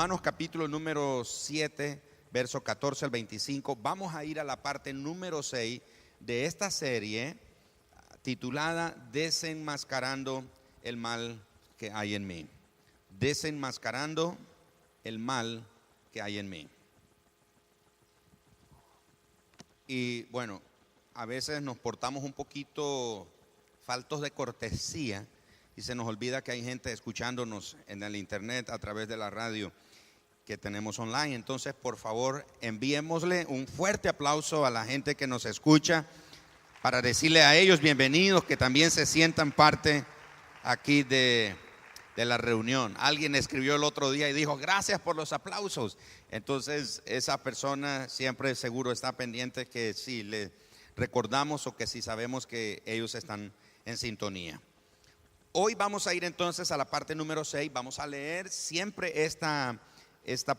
Romanos capítulo número 7, verso 14 al 25. Vamos a ir a la parte número 6 de esta serie titulada Desenmascarando el mal que hay en mí. Desenmascarando el mal que hay en mí. Y bueno, a veces nos portamos un poquito faltos de cortesía y se nos olvida que hay gente escuchándonos en el internet a través de la radio que tenemos online. Entonces, por favor, enviémosle un fuerte aplauso a la gente que nos escucha para decirle a ellos bienvenidos, que también se sientan parte aquí de la reunión. Alguien escribió el otro día y dijo, gracias por los aplausos. Entonces, esa persona siempre seguro está pendiente que si le recordamos o que si sabemos que ellos están en sintonía. Hoy vamos a ir entonces a la parte número 6. Vamos a leer siempre esta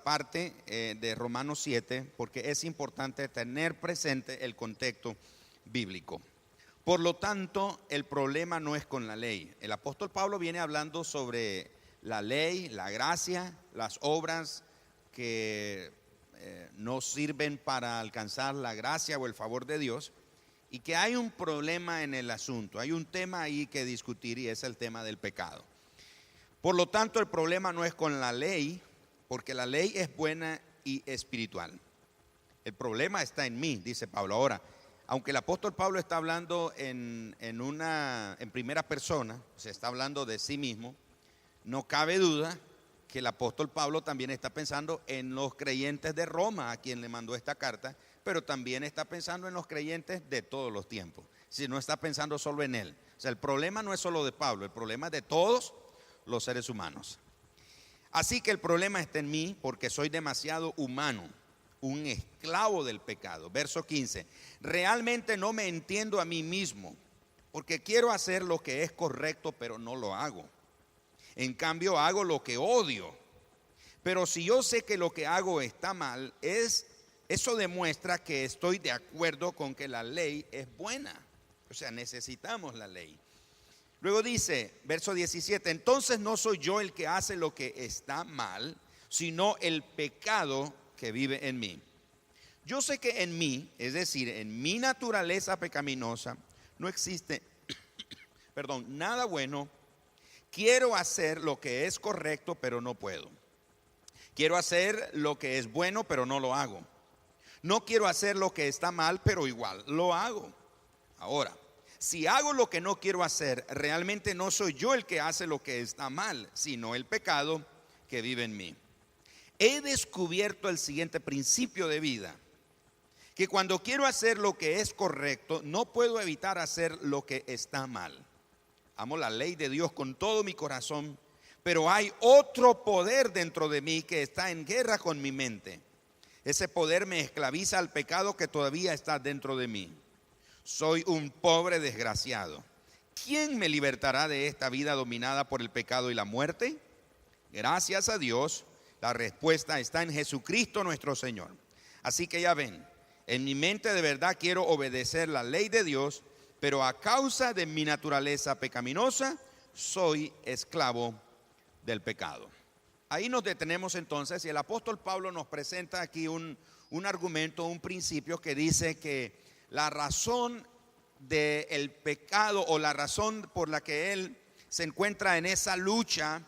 parte de Romanos 7, porque es importante tener presente el contexto bíblico. Por lo tanto, el problema no es con la ley. El apóstol Pablo viene hablando sobre la ley, la gracia, las obras que no sirven para alcanzar la gracia o el favor de Dios, y que hay un problema en el asunto. Hay un tema ahí que discutir y es el tema del pecado. Por lo tanto, el problema no es con la ley, porque la ley es buena y espiritual. El problema está en mí, dice Pablo. Ahora, aunque el apóstol Pablo está hablando en primera persona, se está hablando de sí mismo, no cabe duda que el apóstol Pablo también está pensando en los creyentes de Roma, a quien le mandó esta carta, pero también está pensando en los creyentes de todos los tiempos. Si no está pensando solo en él. O sea, el problema no es solo de Pablo, el problema es de todos los seres humanos. Así que el problema está en mí porque soy demasiado humano, un esclavo del pecado. Verso 15, realmente no me entiendo a mí mismo, porque quiero hacer lo que es correcto, pero no lo hago. En cambio, hago lo que odio. Pero si yo sé que lo que hago está mal, eso demuestra que estoy de acuerdo con que la ley es buena. O sea, necesitamos la ley. Luego dice, verso 17, entonces no soy yo el que hace lo que está mal, sino el pecado que vive en mí. Yo sé que en mí, es decir, en mi naturaleza pecaminosa, no existe, nada bueno. Quiero hacer lo que es correcto, pero no puedo. Quiero hacer lo que es bueno, pero no lo hago. No quiero hacer lo que está mal, pero igual lo hago. Ahora, si hago lo que no quiero hacer, realmente no soy yo el que hace lo que está mal, sino el pecado que vive en mí. He descubierto el siguiente principio de vida, que cuando quiero hacer lo que es correcto, no puedo evitar hacer lo que está mal. Amo la ley de Dios con todo mi corazón, pero hay otro poder dentro de mí que está en guerra con mi mente. Ese poder me esclaviza al pecado que todavía está dentro de mí. Soy un pobre desgraciado. ¿Quién me libertará de esta vida dominada por el pecado y la muerte? Gracias a Dios, la respuesta está en Jesucristo nuestro Señor. Así que ya ven, en mi mente de verdad quiero obedecer la ley de Dios, pero a causa de mi naturaleza pecaminosa, soy esclavo del pecado. Ahí nos detenemos entonces y el apóstol Pablo nos presenta aquí un argumento, un principio que dice que la razón del pecado o la razón por la que él se encuentra en esa lucha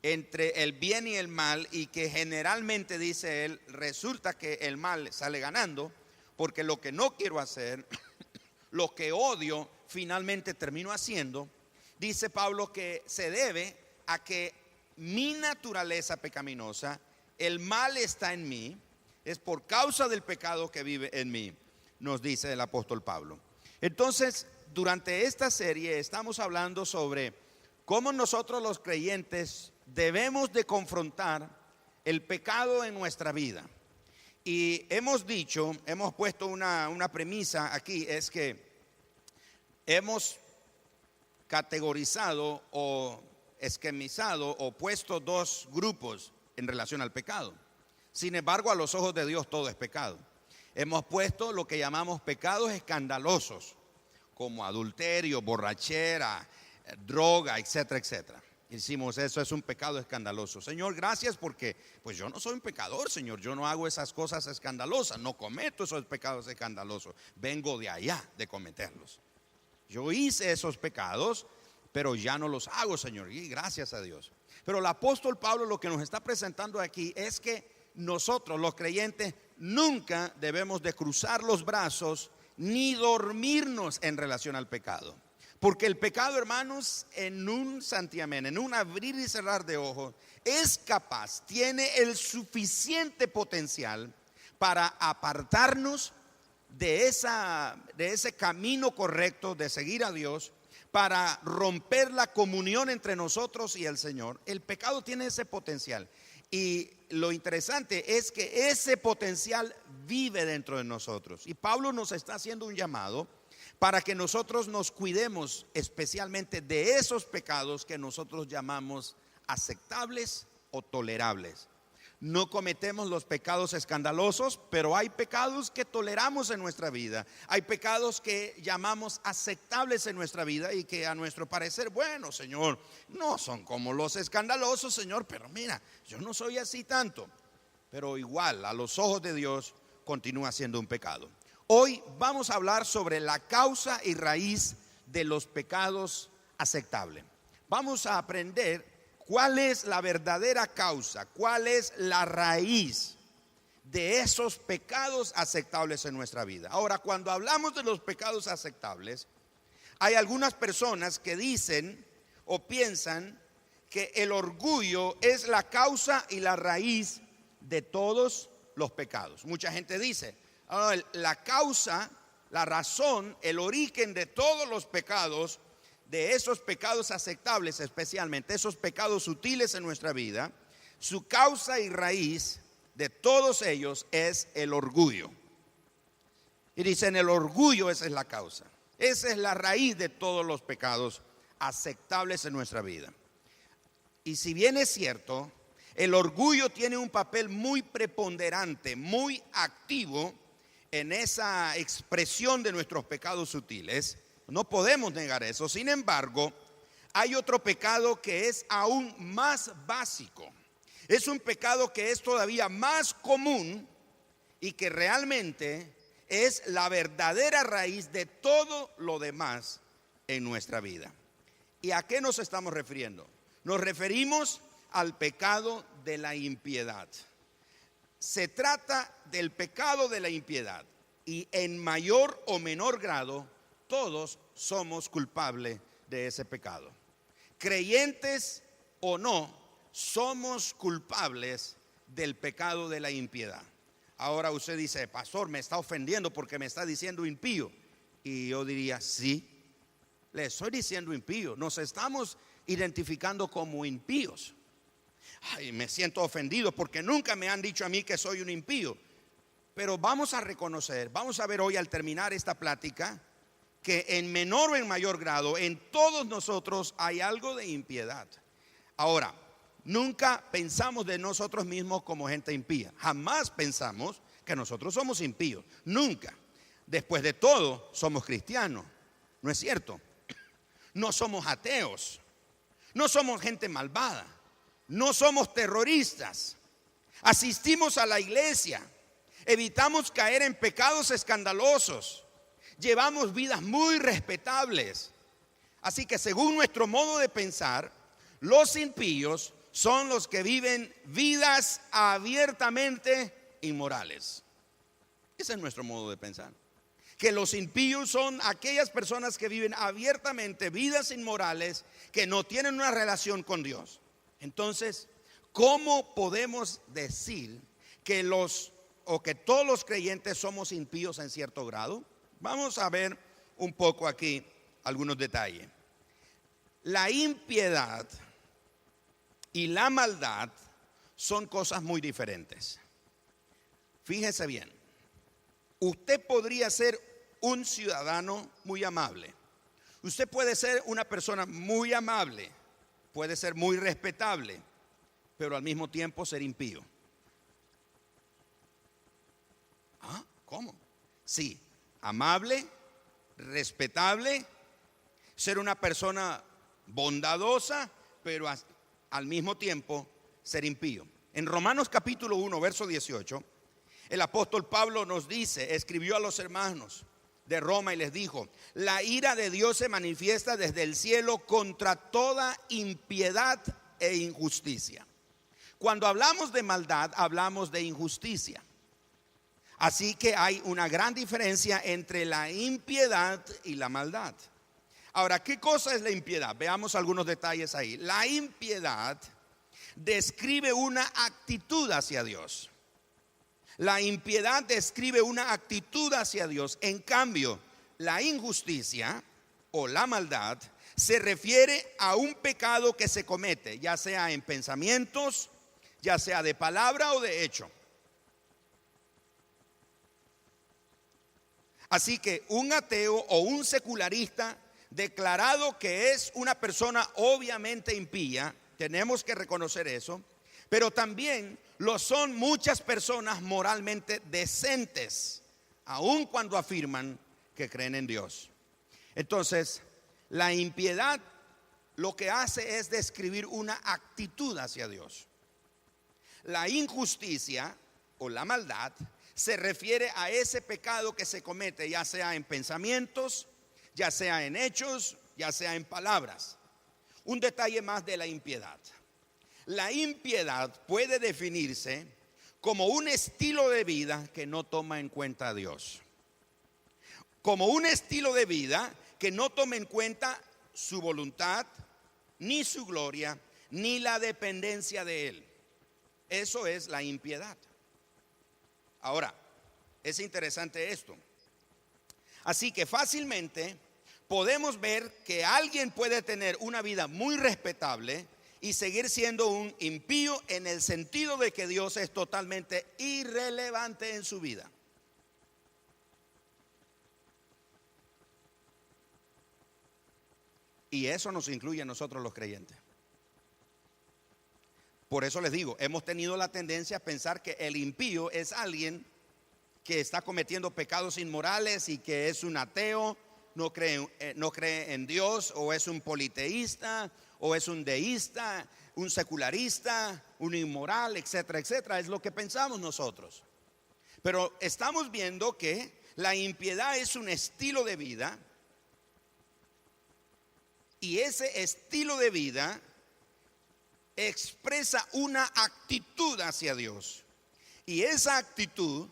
entre el bien y el mal, y que generalmente, dice él, resulta que el mal sale ganando, porque lo que no quiero hacer, lo que odio, finalmente termino haciendo. Dice Pablo que se debe a que mi naturaleza pecaminosa, el mal está en mí, es por causa del pecado que vive en mí, nos dice el apóstol Pablo. Entonces, durante esta serie estamos hablando sobre cómo nosotros los creyentes debemos de confrontar el pecado en nuestra vida. Y hemos puesto una premisa aquí, es que hemos categorizado o esquemizado o puesto dos grupos en relación al pecado. Sin embargo, a los ojos de Dios todo es pecado. Hemos puesto lo que llamamos pecados escandalosos, como adulterio, borrachera, droga, etcétera, etcétera. Decimos, eso es un pecado escandaloso. Señor, gracias porque pues yo no soy un pecador, Señor. Yo no hago esas cosas escandalosas, no cometo esos pecados escandalosos. Vengo de allá de cometerlos. Yo hice esos pecados, pero ya no los hago, Señor. Y gracias a Dios. Pero el apóstol Pablo lo que nos está presentando aquí es que nosotros, los creyentes, nunca debemos de cruzar los brazos ni dormirnos en relación al pecado. Porque el pecado, hermanos, en un santiamén, en un abrir y cerrar de ojos, es capaz, tiene el suficiente potencial para apartarnos de ese camino correcto de seguir a Dios, para romper la comunión entre nosotros y el Señor. El pecado tiene ese potencial. Y lo interesante es que ese potencial vive dentro de nosotros. Y Pablo nos está haciendo un llamado para que nosotros nos cuidemos especialmente de esos pecados que nosotros llamamos aceptables o tolerables. No cometemos los pecados escandalosos, pero hay pecados que toleramos en nuestra vida. Hay pecados que llamamos aceptables en nuestra vida y que a nuestro parecer, bueno, Señor, no son como los escandalosos, Señor, pero mira, yo no soy así tanto. Pero igual, a los ojos de Dios, continúa siendo un pecado. Hoy vamos a hablar sobre la causa y raíz de los pecados aceptables. Vamos a aprender cuál es la verdadera causa, cuál es la raíz de esos pecados aceptables en nuestra vida. Ahora, cuando hablamos de los pecados aceptables, hay algunas personas que dicen o piensan que el orgullo es la causa y la raíz de todos los pecados. Mucha gente dice, la causa, la razón, el origen de todos los pecados, de esos pecados aceptables, especialmente esos pecados sutiles en nuestra vida, su causa y raíz de todos ellos es el orgullo. Y dicen, el orgullo, esa es la causa, esa es la raíz de todos los pecados aceptables en nuestra vida. Y si bien es cierto, el orgullo tiene un papel muy preponderante, muy activo en esa expresión de nuestros pecados sutiles, no podemos negar eso. Sin embargo, hay otro pecado que es aún más básico. Es un pecado que es todavía más común y que realmente es la verdadera raíz de todo lo demás en nuestra vida. ¿Y a qué nos estamos refiriendo? Nos referimos al pecado de la impiedad. Se trata del pecado de la impiedad y en mayor o menor grado todos somos culpables de ese pecado. Creyentes o no, somos culpables del pecado de la impiedad. Ahora usted dice, pastor, me está ofendiendo porque me está diciendo impío. Y yo diría, sí, le estoy diciendo impío. Nos estamos identificando como impíos. Ay, me siento ofendido porque nunca me han dicho a mí que soy un impío. Pero vamos a reconocer, vamos a ver hoy al terminar esta plática, que en menor o en mayor grado en todos nosotros hay algo de impiedad. Ahora, nunca pensamos de nosotros mismos como gente impía. Jamás pensamos que nosotros somos impíos. Nunca. Después de todo, somos cristianos. ¿No es cierto? No somos ateos. No somos gente malvada. No somos terroristas. Asistimos a la iglesia. Evitamos caer en pecados escandalosos. Llevamos vidas muy respetables. Así que según nuestro modo de pensar, los impíos son los que viven vidas abiertamente inmorales. Ese es nuestro modo de pensar. Que los impíos son aquellas personas que viven abiertamente vidas inmorales, que no tienen una relación con Dios. Entonces, ¿cómo podemos decir que todos los creyentes somos impíos en cierto grado? Vamos a ver un poco aquí algunos detalles. La impiedad y la maldad son cosas muy diferentes. Fíjese bien, usted podría ser un ciudadano muy amable. Usted puede ser una persona muy amable, puede ser muy respetable, pero al mismo tiempo ser impío. ¿Ah? ¿Cómo? Sí. Amable, respetable, ser una persona bondadosa, pero al mismo tiempo ser impío. En Romanos capítulo 1, verso 18, el apóstol Pablo nos dice, escribió a los hermanos de Roma y les dijo: la ira de Dios se manifiesta desde el cielo contra toda impiedad e injusticia. Cuando hablamos de maldad, hablamos de injusticia. Así que hay una gran diferencia entre la impiedad y la maldad. Ahora, ¿qué cosa es la impiedad? Veamos algunos detalles ahí. La impiedad describe una actitud hacia Dios. La impiedad describe una actitud hacia Dios. En cambio, la injusticia o la maldad se refiere a un pecado que se comete, ya sea en pensamientos, ya sea de palabra o de hecho. Así que un ateo o un secularista declarado que es una persona obviamente impía, tenemos que reconocer eso, pero también lo son muchas personas moralmente decentes, aun cuando afirman que creen en Dios. Entonces, la impiedad lo que hace es describir una actitud hacia Dios. La injusticia o la maldad se refiere a ese pecado que se comete, ya sea en pensamientos, ya sea en hechos, ya sea en palabras. Un detalle más de la impiedad. La impiedad puede definirse como un estilo de vida que no toma en cuenta a Dios. Como un estilo de vida que no toma en cuenta su voluntad, ni su gloria, ni la dependencia de Él. Eso es la impiedad. Ahora, es interesante esto. Así que fácilmente podemos ver que alguien puede tener una vida muy respetable y seguir siendo un impío en el sentido de que Dios es totalmente irrelevante en su vida. Y eso nos incluye a nosotros los creyentes. Por eso les digo, hemos tenido la tendencia a pensar que el impío es alguien que está cometiendo pecados inmorales y que es un ateo, no cree en Dios, o es un politeísta, o es un deísta, un secularista, un inmoral, etcétera, etcétera. Es lo que pensamos nosotros. Pero estamos viendo que la impiedad es un estilo de vida, y ese estilo de vida expresa una actitud hacia Dios. Y esa actitud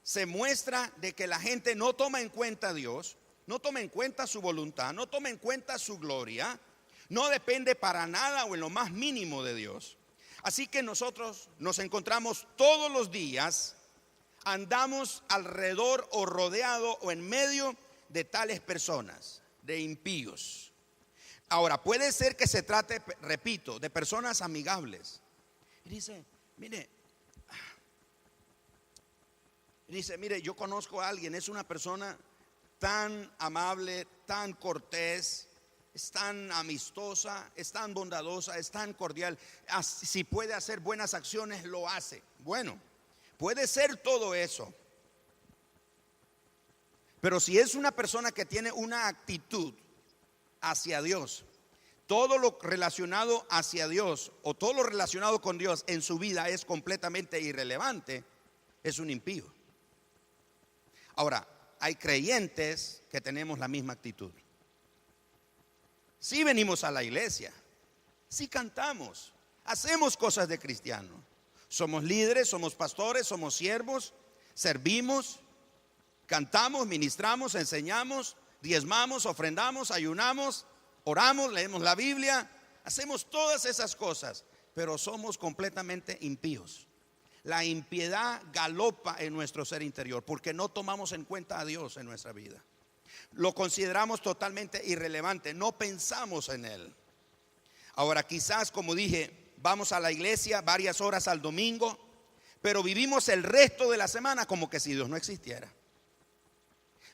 se muestra de que la gente no toma en cuenta a Dios, no toma en cuenta su voluntad, no toma en cuenta su gloria, no depende para nada o en lo más mínimo de Dios. Así que nosotros nos encontramos todos los días, andamos alrededor o rodeado o en medio de tales personas, de impíos. Ahora, puede ser que se trate, repito, de personas amigables. Y dice, mire, yo conozco a alguien, es una persona tan amable, tan cortés, es tan amistosa, es tan bondadosa, es tan cordial. Si puede hacer buenas acciones, lo hace. Bueno, puede ser todo eso. Pero si es una persona que tiene una actitud hacia Dios, todo lo relacionado hacia Dios o todo lo relacionado con Dios en su vida es completamente irrelevante, es un impío. Ahora, hay creyentes que tenemos la misma actitud. Sí venimos a la iglesia, sí cantamos, hacemos cosas de cristiano. Somos líderes, somos pastores, somos siervos, servimos, cantamos, ministramos, enseñamos, diezmamos, ofrendamos, ayunamos, oramos, leemos la Biblia, hacemos todas esas cosas, pero somos completamente impíos. La impiedad galopa en nuestro ser interior porque no tomamos en cuenta a Dios en nuestra vida. Lo consideramos totalmente irrelevante, no pensamos en Él. Ahora, quizás, como dije, vamos a la iglesia varias horas al domingo, pero vivimos el resto de la semana como que si Dios no existiera.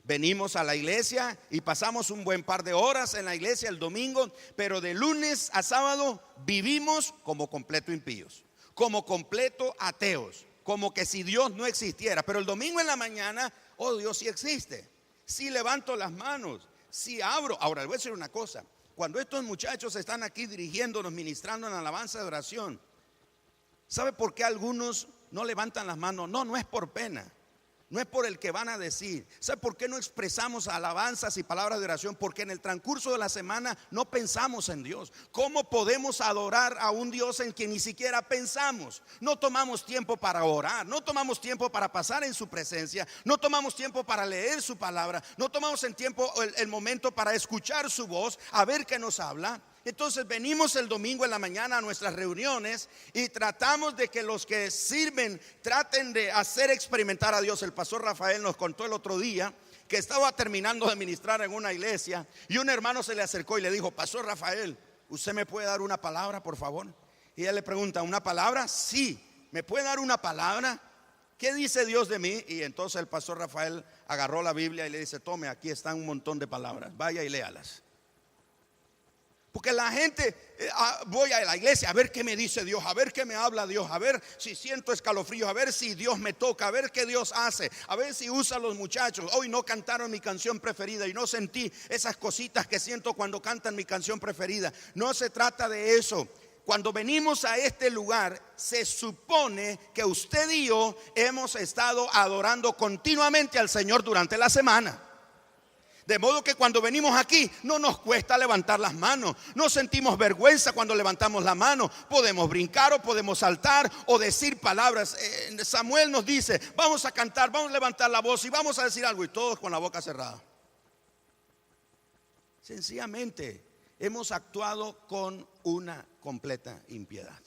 Venimos a la iglesia y pasamos un buen par de horas en la iglesia el domingo, pero de lunes a sábado vivimos como completo impíos, como completo ateos, como que si Dios no existiera. Pero el domingo en la mañana, oh, Dios sí existe. Sí levanto las manos, sí abro. Ahora, les voy a decir una cosa. cuando estos muchachos están aquí dirigiéndonos, ministrando en alabanza de oración, ¿sabe por qué algunos no levantan las manos? No es por pena. No es por el que van a decir. ¿Sabe por qué no expresamos alabanzas y palabras de oración? Porque en el transcurso de la semana no pensamos en Dios. ¿Cómo podemos adorar a un Dios en quien ni siquiera pensamos? No tomamos tiempo para orar, no tomamos tiempo para pasar en su presencia, no tomamos tiempo para leer su palabra, no tomamos el momento para escuchar su voz, a ver qué nos habla. Entonces venimos el domingo en la mañana a nuestras reuniones y tratamos de que los que sirven traten de hacer experimentar a Dios. El pastor Rafael nos contó el otro día que estaba terminando de ministrar en una iglesia y un hermano se le acercó y le dijo: pastor Rafael, ¿usted me puede dar una palabra, por favor? Y él le pregunta: ¿una palabra? Sí. ¿Me puede dar una palabra? ¿Qué dice Dios de mí? Y entonces el pastor Rafael agarró la Biblia y le dice: tome, aquí están un montón de palabras, vaya y léalas. Porque la gente, voy a la iglesia a ver qué me dice Dios, a ver qué me habla Dios, a ver si siento escalofríos, a ver si Dios me toca, a ver qué Dios hace, a ver si usa a los muchachos. Hoy no cantaron mi canción preferida y no sentí esas cositas que siento cuando cantan mi canción preferida. No se trata de eso. Cuando venimos a este lugar, se supone que usted y yo hemos estado adorando continuamente al Señor durante la semana. De modo que cuando venimos aquí no nos cuesta levantar las manos, no sentimos vergüenza cuando levantamos la mano. Podemos brincar o podemos saltar o decir palabras. Samuel nos dice: vamos a cantar, vamos a levantar la voz y vamos a decir algo, y todos con la boca cerrada. Sencillamente hemos actuado con una completa impiedad.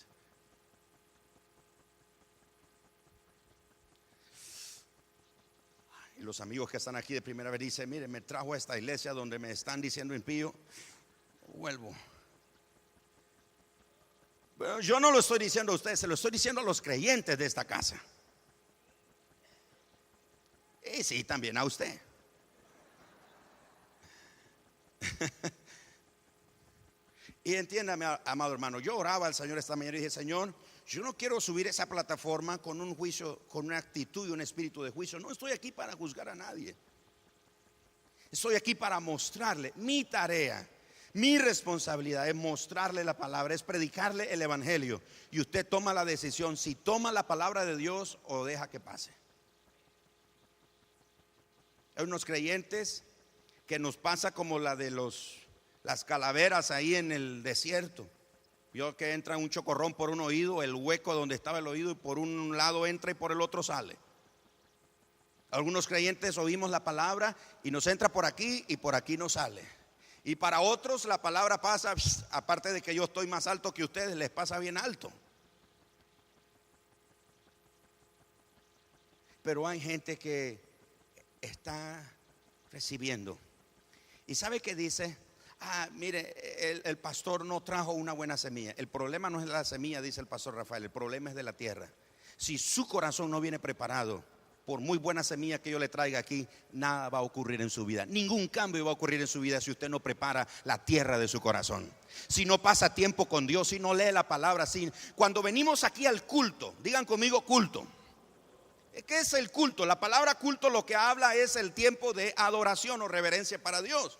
Y los amigos que están aquí de primera vez dicen: mire, me trajo a esta iglesia donde me están diciendo impío, vuelvo. Pero yo no lo estoy diciendo a ustedes, se lo estoy diciendo a los creyentes de esta casa. Y sí, también a usted. Y entiéndame, amado hermano, yo oraba al Señor esta mañana y dije: Señor, yo no quiero subir esa plataforma con un juicio, con una actitud y un espíritu de juicio. No estoy aquí para juzgar a nadie. Estoy aquí para mostrarle mi tarea, mi responsabilidad es mostrarle la palabra, es predicarle el evangelio. Y usted toma la decisión si toma la palabra de Dios o deja que pase. Hay unos creyentes que nos pasa como la de las calaveras ahí en el desierto. Vio que entra un chocorrón por un oído, el hueco donde estaba el oído, y por un lado entra y por el otro sale. Algunos creyentes oímos la palabra y nos entra por aquí y por aquí nos sale. Y para otros la palabra pasa, aparte de que yo estoy más alto que ustedes, les pasa bien alto. Pero hay gente que está recibiendo. ¿Y sabe qué dice? Mire, el pastor no trajo una buena semilla. El problema no es la semilla, dice el pastor Rafael, el problema es de la tierra. Si su corazón no viene preparado, por muy buena semilla que yo le traiga aquí, nada va a ocurrir en su vida. Ningún cambio va a ocurrir en su vida si usted no prepara la tierra de su corazón. Si no pasa tiempo con Dios, si no lee la palabra. Cuando venimos aquí al culto, digan conmigo: culto. ¿Qué es el culto? La palabra culto lo que habla es el tiempo de adoración o reverencia para Dios.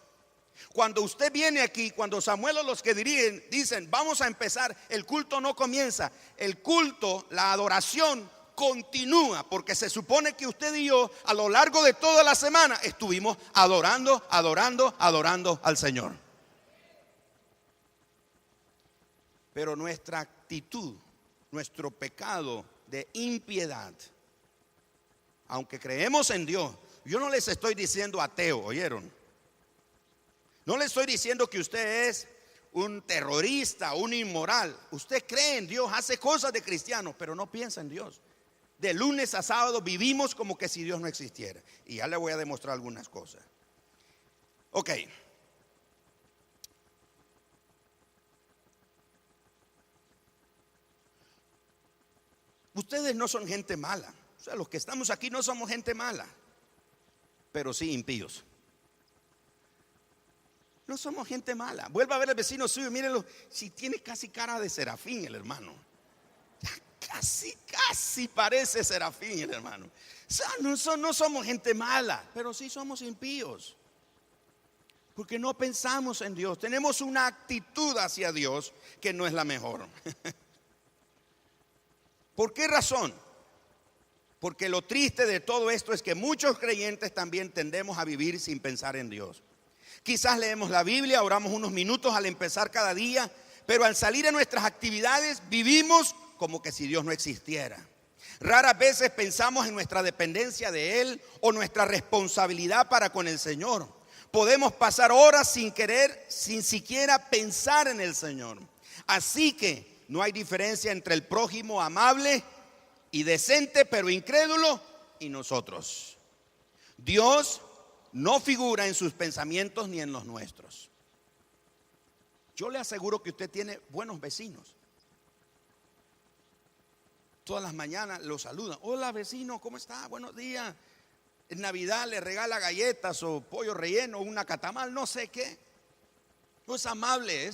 Cuando usted viene aquí, cuando Samuel o los que dirigen dicen: vamos a empezar, el culto no comienza. El culto, la adoración continúa, porque se supone que usted y yo a lo largo de toda la semana estuvimos adorando al Señor. Pero nuestra actitud, nuestro pecado de impiedad, aunque creemos en Dios, yo no les estoy diciendo ateo, ¿oyeron? No le estoy diciendo que usted es un terrorista, un inmoral. Usted cree en Dios, hace cosas de cristiano, pero no piensa en Dios. De lunes a sábado vivimos como que si Dios no existiera. Y ya le voy a demostrar algunas cosas. Ok. Ustedes no son gente mala. O sea, los que estamos aquí no somos gente mala, pero sí impíos. No somos gente mala. Vuelva a ver al vecino suyo, mírenlo, si tiene casi cara de serafín el hermano. Casi parece serafín el hermano. O sea, no somos gente mala, pero sí somos impíos. Porque no pensamos en Dios. Tenemos una actitud hacia Dios que no es la mejor. ¿Por qué razón? Porque lo triste de todo esto es que muchos creyentes también tendemos a vivir sin pensar en Dios. Quizás leemos la Biblia, oramos unos minutos al empezar cada día, pero al salir a nuestras actividades vivimos como que si Dios no existiera. Raras veces pensamos en nuestra dependencia de Él o nuestra responsabilidad para con el Señor. Podemos pasar horas sin querer, sin siquiera pensar en el Señor. Así que no hay diferencia entre el prójimo amable y decente, pero incrédulo, y nosotros. Dios no figura en sus pensamientos ni en los nuestros. Yo le aseguro que usted tiene buenos vecinos. Todas las mañanas lo saludan. Hola vecino, ¿cómo está? Buenos días. En Navidad le regala galletas o pollo relleno, una catamal, no sé qué. No es amable,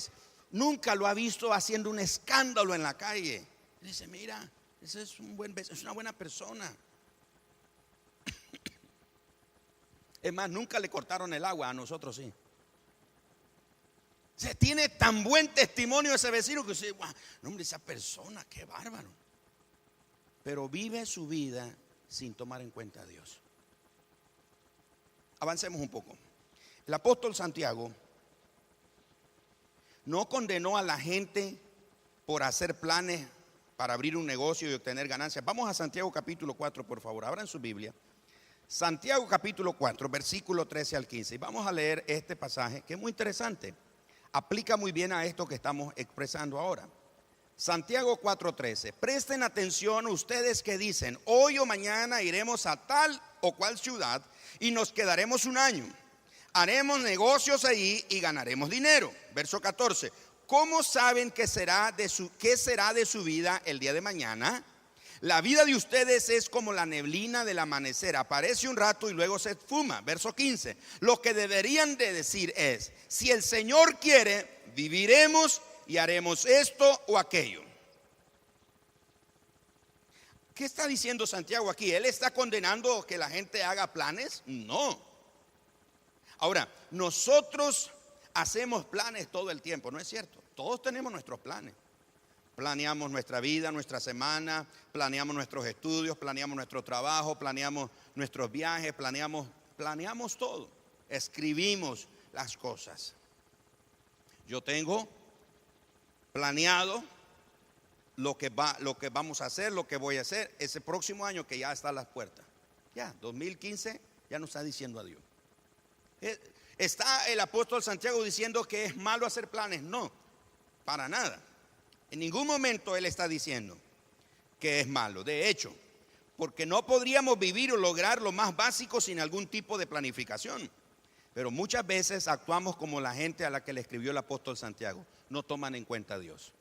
nunca lo ha visto haciendo un escándalo en la calle. Dice, mira, ese es un buen vecino, es una buena persona. Es más, nunca le cortaron el agua, a nosotros sí. Se tiene tan buen testimonio ese vecino que dice, wow, no, hombre, esa persona, qué bárbaro. Pero vive su vida sin tomar en cuenta a Dios. Avancemos un poco. El apóstol Santiago no condenó a la gente por hacer planes para abrir un negocio y obtener ganancias. Vamos a Santiago capítulo 4, por favor. Abran su Biblia. Santiago capítulo 4, versículo 13 al 15. Y vamos a leer este pasaje que es muy interesante. Aplica muy bien a esto que estamos expresando ahora. Santiago 4:13. Presten atención ustedes que dicen, hoy o mañana iremos a tal o cual ciudad y nos quedaremos un año. Haremos negocios allí y ganaremos dinero. Verso 14. ¿Cómo saben qué será de su vida el día de mañana? La vida de ustedes es como la neblina del amanecer. Aparece un rato y luego se esfuma. Verso 15. Lo que deberían de decir es, si el Señor quiere, viviremos y haremos esto o aquello. ¿Qué está diciendo Santiago aquí? ¿Él está condenando que la gente haga planes? No. Ahora, nosotros hacemos planes todo el tiempo, ¿no es cierto? Todos tenemos nuestros planes. Planeamos nuestra vida, nuestra semana, planeamos nuestros estudios, planeamos nuestro trabajo, planeamos nuestros viajes, planeamos todo. Escribimos las cosas. Yo tengo planeado lo que vamos a hacer, lo que voy a hacer ese próximo año que ya está a las puertas. Ya, 2015 ya nos está diciendo adiós. ¿Está el apóstol Santiago diciendo que es malo hacer planes? No, para nada. En ningún momento él está diciendo que es malo. De hecho, porque no podríamos vivir o lograr lo más básico sin algún tipo de planificación. Pero muchas veces actuamos como la gente a la que le escribió el apóstol Santiago. No toman en cuenta a Dios.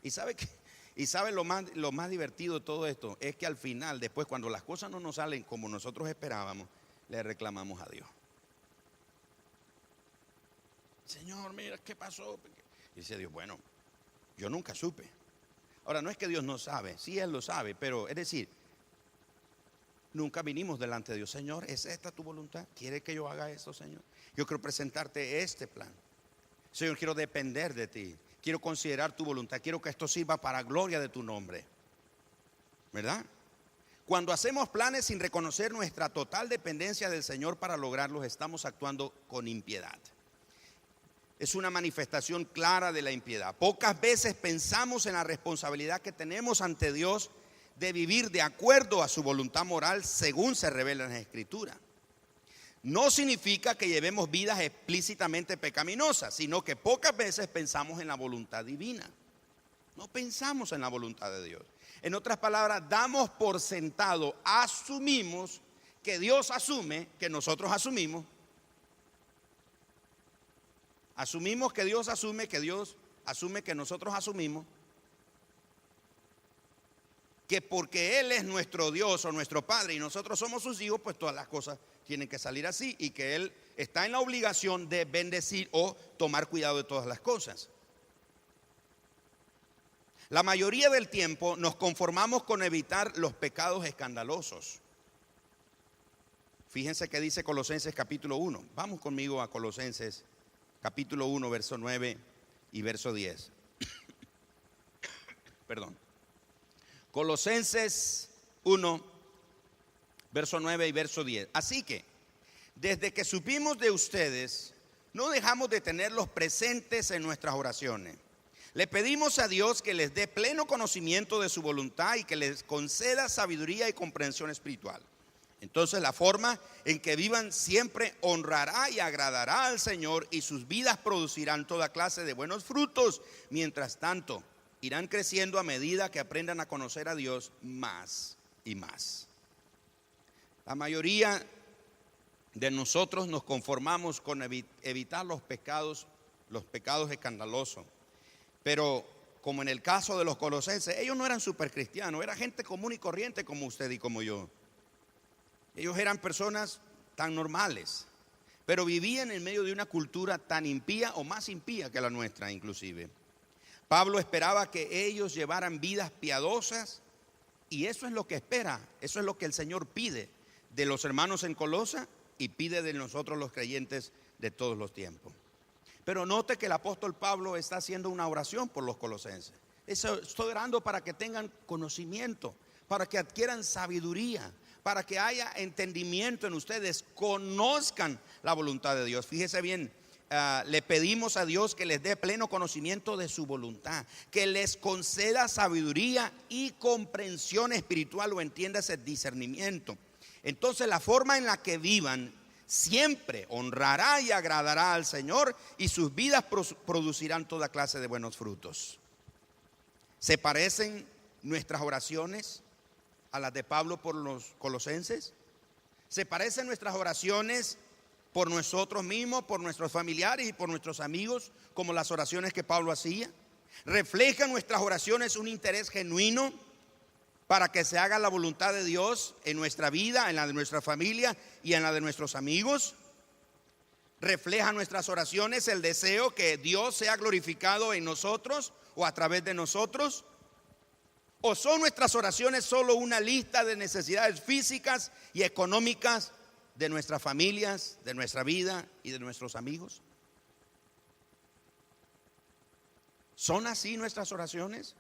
¿Y sabe lo más divertido de todo esto? Es que al final, después, cuando las cosas no nos salen como nosotros esperábamos, le reclamamos a Dios. Señor, mira, ¿qué pasó? Dice Dios, bueno, yo nunca supe. Ahora, no es que Dios no sabe, sí Él lo sabe, pero es decir, nunca vinimos delante de Dios. Señor, ¿es esta tu voluntad? ¿Quiere que yo haga esto, Señor? Yo quiero presentarte este plan. Señor, quiero depender de ti. Quiero considerar tu voluntad. Quiero que esto sirva para gloria de tu nombre. ¿Verdad? Cuando hacemos planes sin reconocer nuestra total dependencia del Señor para lograrlos, estamos actuando con impiedad. Es una manifestación clara de la impiedad. Pocas veces pensamos en la responsabilidad que tenemos ante Dios de vivir de acuerdo a su voluntad moral según se revela en la Escritura. No significa que llevemos vidas explícitamente pecaminosas, sino que pocas veces pensamos en la voluntad divina. No pensamos en la voluntad de Dios. En otras palabras, damos por sentado, asumimos que Dios asume, que nosotros asumimos. Asumimos que Dios asume, que Dios asume que nosotros asumimos. Que porque Él es nuestro Dios o nuestro Padre y nosotros somos sus hijos, pues todas las cosas tienen que salir así y que Él está en la obligación de bendecir o tomar cuidado de todas las cosas. La mayoría del tiempo nos conformamos con evitar los pecados escandalosos. Fíjense que dice Colosenses capítulo 1. Vamos conmigo a Colosenses capítulo 1, verso 9 y verso 10. Perdón. Colosenses 1, verso 9 y verso 10. Así que, desde que supimos de ustedes, no dejamos de tenerlos presentes en nuestras oraciones. Le pedimos a Dios que les dé pleno conocimiento de su voluntad y que les conceda sabiduría y comprensión espiritual. Entonces la forma en que vivan siempre honrará y agradará al Señor, y sus vidas producirán toda clase de buenos frutos. Mientras tanto, irán creciendo a medida que aprendan a conocer a Dios más y más. La mayoría de nosotros nos conformamos con evitar los pecados escandalosos. Pero como en el caso de los colosenses, ellos no eran supercristianos, era gente común y corriente como usted y como yo. Ellos eran personas tan normales, pero vivían en medio de una cultura tan impía o más impía que la nuestra inclusive. Pablo esperaba que ellos llevaran vidas piadosas, y eso es lo que espera, eso es lo que el Señor pide de los hermanos en Colosa y pide de nosotros los creyentes de todos los tiempos. Pero note que el apóstol Pablo está haciendo una oración por los colosenses. Estoy orando para que tengan conocimiento, para que adquieran sabiduría, para que haya entendimiento en ustedes, conozcan la voluntad de Dios. Fíjese bien, le pedimos a Dios que les dé pleno conocimiento de su voluntad, que les conceda sabiduría y comprensión espiritual, o entiéndase, discernimiento. Entonces la forma en la que vivan siempre honrará y agradará al Señor, y sus vidas producirán toda clase de buenos frutos. ¿Se parecen nuestras oraciones a las de Pablo por los colosenses? ¿Se parecen nuestras oraciones por nosotros mismos, por nuestros familiares y por nuestros amigos, como las oraciones que Pablo hacía? ¿Reflejan nuestras oraciones un interés genuino para que se haga la voluntad de Dios en nuestra vida, en la de nuestra familia y en la de nuestros amigos? ¿Reflejan nuestras oraciones el deseo que Dios sea glorificado en nosotros o a través de nosotros? ¿O son nuestras oraciones solo una lista de necesidades físicas y económicas de nuestras familias, de nuestra vida y de nuestros amigos? ¿Son así nuestras oraciones?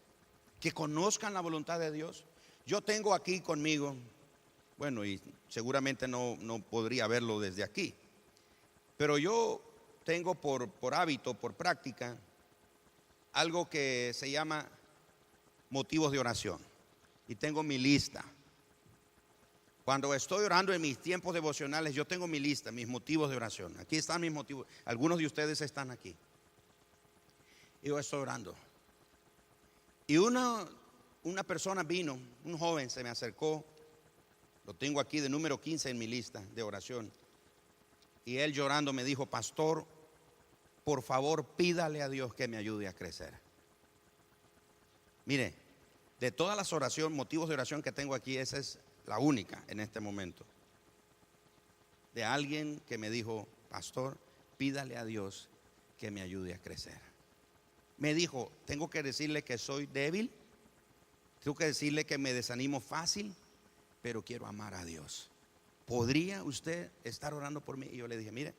¿Que conozcan la voluntad de Dios? Yo tengo aquí conmigo, bueno, y seguramente no podría verlo desde aquí, pero yo tengo por hábito, por práctica, algo que se llama motivos de oración. Y tengo mi lista. Cuando estoy orando en mis tiempos devocionales, yo tengo mi lista, mis motivos de oración. Aquí están mis motivos. Algunos de ustedes están aquí. Y yo estoy orando. Y una persona vino, un joven se me acercó. Lo tengo aquí de número 15 en mi lista de oración. Y él llorando me dijo: pastor, por favor pídale a Dios que me ayude a crecer. Mire, de todas las oraciones, motivos de oración que tengo aquí, esa es la única en este momento. De alguien que me dijo: pastor, pídale a Dios que me ayude a crecer. Me dijo: tengo que decirle que soy débil, tengo que decirle que me desanimo fácil, pero quiero amar a Dios. ¿Podría usted estar orando por mí? Y yo le dije: mire,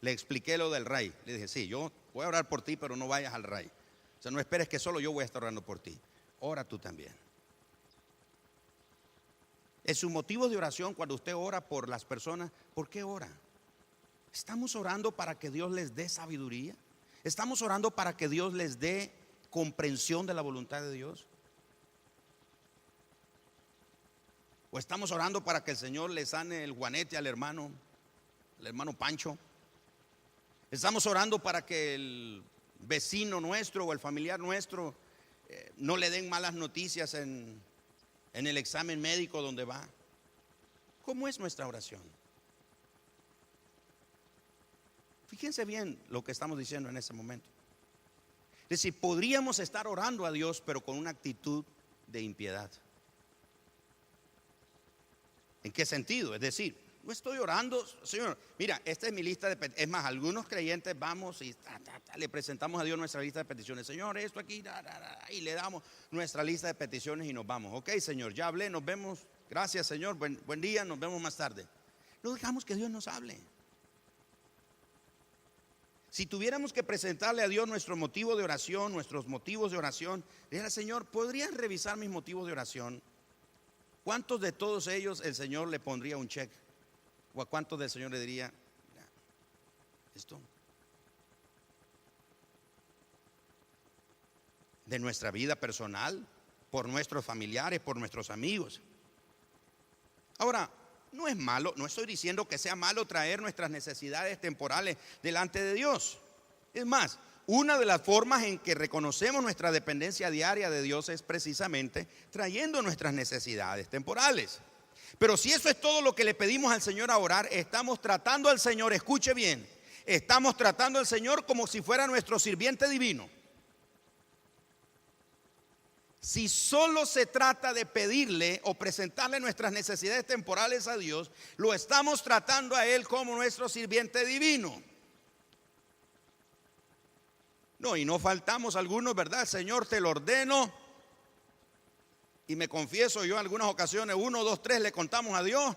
le expliqué lo del rey. Le dije: sí, yo voy a orar por ti, pero no vayas al rey. O sea, no esperes que solo yo voy a estar orando por ti. Ora tú también. Es su motivo de oración cuando usted ora por las personas. ¿Por qué ora? ¿Estamos orando para que Dios les dé sabiduría? ¿Estamos orando para que Dios les dé comprensión de la voluntad de Dios? ¿O estamos orando para que el Señor le sane el juanete al hermano Pancho? ¿Estamos orando para que el vecino nuestro o el familiar nuestro no le den malas noticias en el examen médico donde va? ¿Cómo es nuestra oración? Fíjense bien lo que estamos diciendo en ese momento. Es decir, podríamos estar orando a Dios, pero con una actitud de impiedad. ¿En qué sentido? Es decir, no estoy orando, Señor, mira, esta es mi lista de peticiones. Es más, algunos creyentes vamos y le presentamos a Dios nuestra lista de peticiones. Señor, esto aquí, y le damos nuestra lista de peticiones y nos vamos. Ok, Señor, ya hablé, nos vemos. Gracias, Señor, buen día, nos vemos más tarde. No dejamos que Dios nos hable. Si tuviéramos que presentarle a Dios nuestro motivo de oración, nuestros motivos de oración, dijera: Señor, ¿podrías revisar mis motivos de oración? ¿Cuántos de todos ellos el Señor le pondría un check? ¿O a cuántos del Señor le diría: mira, esto? De nuestra vida personal, por nuestros familiares, por nuestros amigos. Ahora, no es malo, no estoy diciendo que sea malo traer nuestras necesidades temporales delante de Dios. Es más, una de las formas en que reconocemos nuestra dependencia diaria de Dios es precisamente trayendo nuestras necesidades temporales. Pero si eso es todo lo que le pedimos al Señor a orar, estamos tratando al Señor, escuche bien, estamos tratando al Señor como si fuera nuestro sirviente divino. Si solo se trata de pedirle o presentarle nuestras necesidades temporales a Dios, lo estamos tratando a Él como nuestro sirviente divino. No, y no faltamos algunos, ¿verdad? Señor, te lo ordeno. Y me confieso, yo en algunas ocasiones, 1, 2, 3 le contamos a Dios: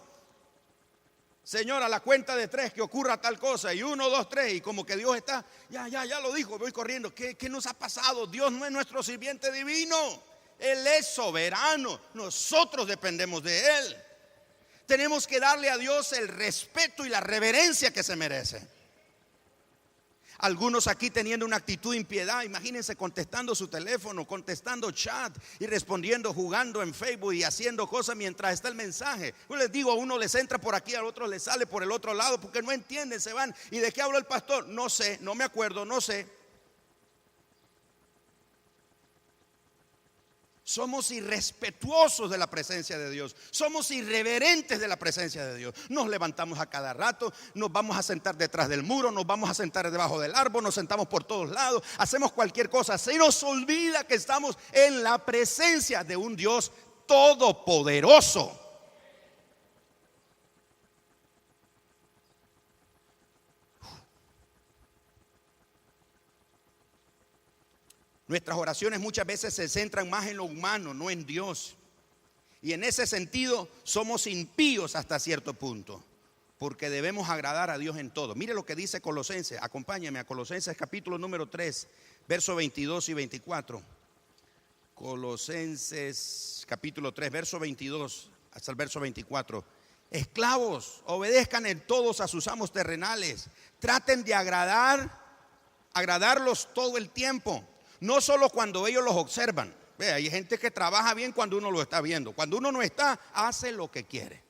Señor, a la cuenta de 3 que ocurra tal cosa. Y 1, 2, 3, y como que Dios está, ya lo dijo, voy corriendo. ¿Qué nos ha pasado? Dios no es nuestro sirviente divino. Él es soberano, nosotros dependemos de Él. Tenemos que darle a Dios el respeto y la reverencia que se merece. Algunos aquí teniendo una actitud de impiedad, imagínense contestando su teléfono, contestando chat y respondiendo, jugando en Facebook y haciendo cosas mientras está el mensaje. Yo les digo, a uno les entra por aquí, al otro les sale por el otro lado, porque no entienden, se van. ¿Y de qué habló el pastor? No sé, no me acuerdo, no sé. Somos irrespetuosos de la presencia de Dios. Somos irreverentes de la presencia de Dios. Nos levantamos a cada rato, nos vamos a sentar detrás del muro, nos vamos a sentar debajo del árbol, nos sentamos por todos lados, hacemos cualquier cosa. Se nos olvida que estamos en la presencia de un Dios todopoderoso. Nuestras oraciones muchas veces se centran más en lo humano, no en Dios. Y en ese sentido somos impíos hasta cierto punto, porque debemos agradar a Dios en todo. Mire lo que dice Colosenses, acompáñame a Colosenses capítulo número 3, versos 22 y 24. Colosenses capítulo 3, verso 22 hasta el verso 24. Esclavos, obedezcan en todos a sus amos terrenales. Traten de agradarlos todo el tiempo. No solo cuando ellos los observan. Ve, hay gente que trabaja bien cuando uno lo está viendo. Cuando uno no está, hace lo que quiere.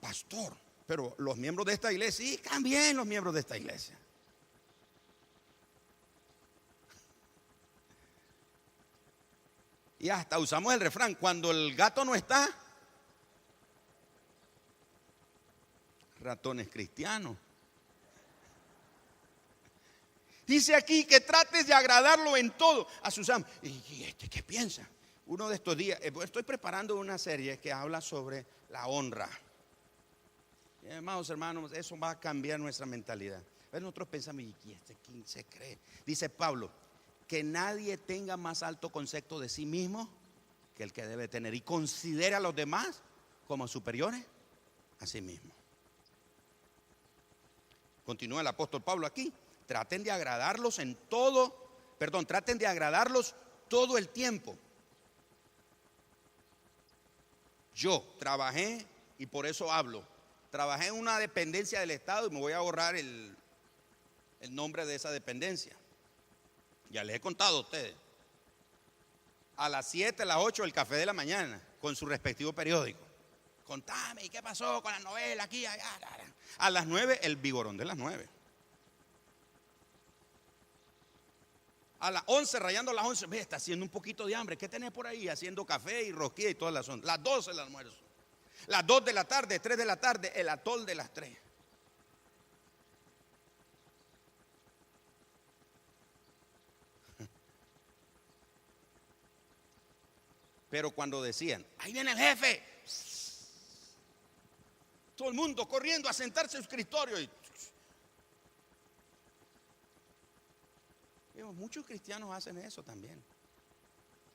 Pastor, pero los miembros de esta iglesia, sí, también los miembros de esta iglesia. Y hasta usamos el refrán: cuando el gato no está, ratones cristianos. Dice aquí que trates de agradarlo en todo a sus amos. ¿Y este qué piensa? Uno de estos días, estoy preparando una serie que habla sobre la honra. Y amados hermanos, eso va a cambiar nuestra mentalidad. Nosotros pensamos: ¿y este quién se cree? Dice Pablo, que nadie tenga más alto concepto de sí mismo que el que debe tener, y considere a los demás como superiores a sí mismo. Continúa el apóstol Pablo aquí: traten de agradarlos traten de agradarlos todo el tiempo. Yo trabajé, y por eso hablo, trabajé en una dependencia del Estado, y me voy a borrar el nombre de esa dependencia. Ya les he contado a ustedes. A las 7, a las 8 el café de la mañana, con su respectivo periódico. Contame, ¿y qué pasó con la novela aquí, allá? A las 9 el vigorón de las 9. A las 11, rayando las 11, ve, está haciendo un poquito de hambre. ¿Qué tenés por ahí? Haciendo café y rosquilla y todas las ondas. Las 12 el almuerzo. Las 2 de la tarde, 3 de la tarde, el atol de las 3. Pero cuando decían: ahí viene el jefe, todo el mundo corriendo a sentarse en su escritorio. Y muchos cristianos hacen eso también,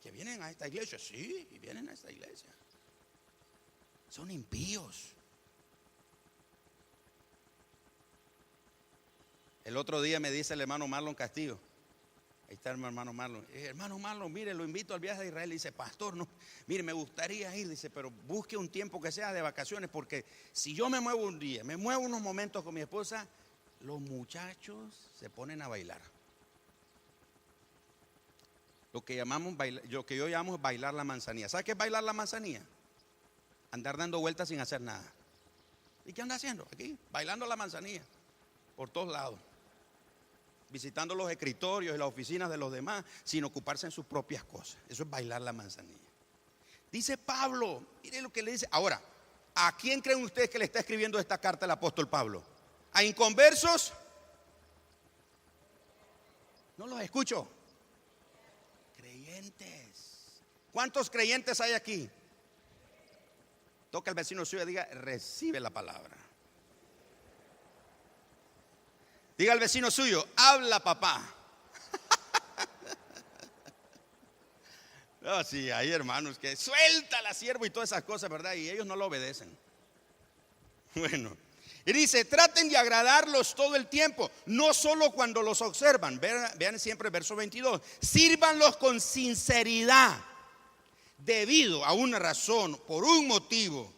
que vienen a esta iglesia, sí, y vienen a esta iglesia. Son impíos. El otro día me dice el hermano Marlon Castillo, ahí está el hermano Marlon. Hermano Marlon, mire, lo invito al viaje de Israel. Dice, pastor, no, mire, me gustaría ir. Dice, pero busque un tiempo que sea de vacaciones, porque si yo me muevo un día, me muevo unos momentos con mi esposa, los muchachos se ponen a bailar. Lo que yo llamo es bailar la manzanilla. ¿Sabe qué es bailar la manzanilla? Andar dando vueltas sin hacer nada. ¿Y qué anda haciendo? Aquí, bailando la manzanilla, por todos lados. Visitando los escritorios y las oficinas de los demás sin ocuparse en sus propias cosas. Eso es bailar la manzanilla. Dice Pablo, mire lo que le dice. Ahora, ¿a quién creen ustedes que le está escribiendo esta carta el apóstol Pablo? ¿A inconversos? No los escucho. Creyentes. ¿Cuántos creyentes hay aquí? Toca al vecino suyo y diga, recibe la palabra. Diga al vecino suyo, habla papá. No, sí, hay hermanos que suelta la siervo y todas esas cosas, ¿verdad? Y ellos no lo obedecen. Bueno, y dice, traten de agradarlos todo el tiempo, no solo cuando los observan. Vean siempre el verso 22. Sírvanlos con sinceridad, debido a una razón, por un motivo,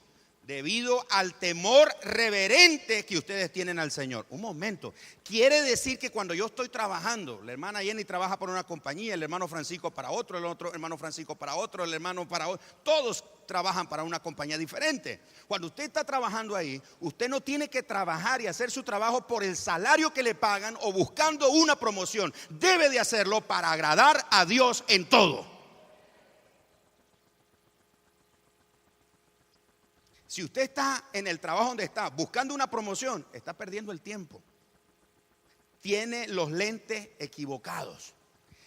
debido al temor reverente que ustedes tienen al Señor. Un momento, quiere decir que cuando yo estoy trabajando, la hermana Jenny trabaja para una compañía, el hermano Francisco para otro, el otro hermano Francisco para otro, el hermano para otro, todos trabajan para una compañía diferente. Cuando usted está trabajando ahí, usted no tiene que trabajar y hacer su trabajo por el salario que le pagan o buscando una promoción. Debe de hacerlo para agradar a Dios en todo. Si usted está en el trabajo donde está buscando una promoción, está perdiendo el tiempo. Tiene los lentes equivocados.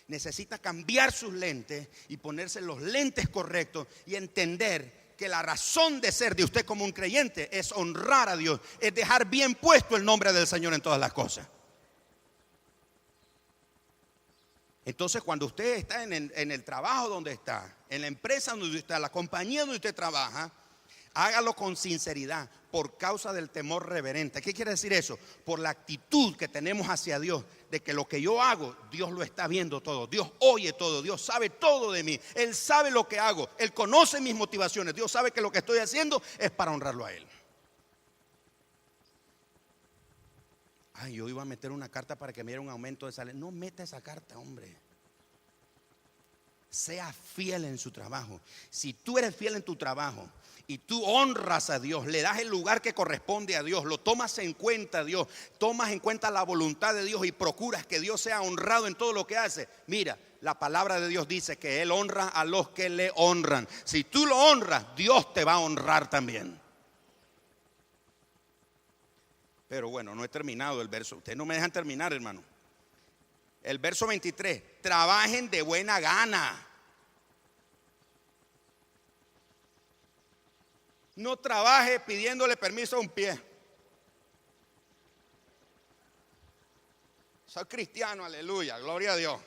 Necesita cambiar sus lentes y ponerse los lentes correctos y entender que la razón de ser de usted como un creyente es honrar a Dios, es dejar bien puesto el nombre del Señor en todas las cosas. Entonces, cuando usted está en el trabajo donde está, en la empresa donde usted está, en la compañía donde usted trabaja, hágalo con sinceridad, por causa del temor reverente. ¿Qué quiere decir eso? Por la actitud que tenemos hacia Dios, de que lo que yo hago, Dios lo está viendo todo, Dios oye todo, Dios sabe todo de mí, Él sabe lo que hago, Él conoce mis motivaciones, Dios sabe que lo que estoy haciendo es para honrarlo a Él. Ay, yo iba a meter una carta para que me diera un aumento de salario. No meta esa carta, hombre. Sea fiel en su trabajo. Si tú eres fiel en tu trabajo y tú honras a Dios, le das el lugar que corresponde a Dios, lo tomas en cuenta a Dios, tomas en cuenta la voluntad de Dios y procuras que Dios sea honrado en todo lo que hace. Mira, la palabra de Dios dice que Él honra a los que le honran. Si tú lo honras, Dios te va a honrar también. Pero bueno, no he terminado el verso. Ustedes no me dejan terminar, hermano. El verso 23, trabajen de buena gana. No trabaje pidiéndole permiso a un pie. Soy cristiano, aleluya, gloria a Dios.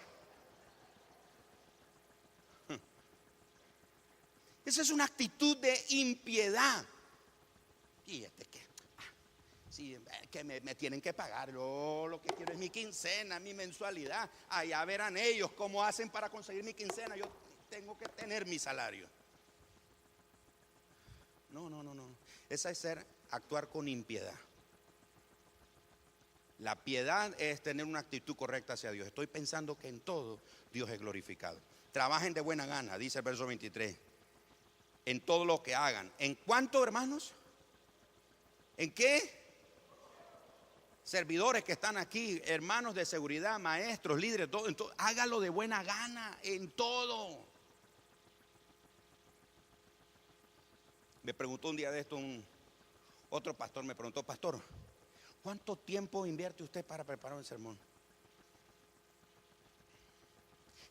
Esa es una actitud de impiedad. Y sí, que me tienen que pagar. Yo lo que quiero es mi quincena, mi mensualidad. Allá verán ellos cómo hacen para conseguir mi quincena. Yo tengo que tener mi salario. No. Esa es actuar con impiedad. La piedad es tener una actitud correcta hacia Dios. Estoy pensando que en todo Dios es glorificado. Trabajen de buena gana, dice el verso 23. En todo lo que hagan. ¿En cuánto, hermanos? ¿En qué? Servidores que están aquí, hermanos de seguridad, maestros, líderes, todo, hágalo de buena gana en todo. Me preguntó un día de esto otro pastor, me preguntó, pastor, ¿cuánto tiempo invierte usted para preparar un sermón?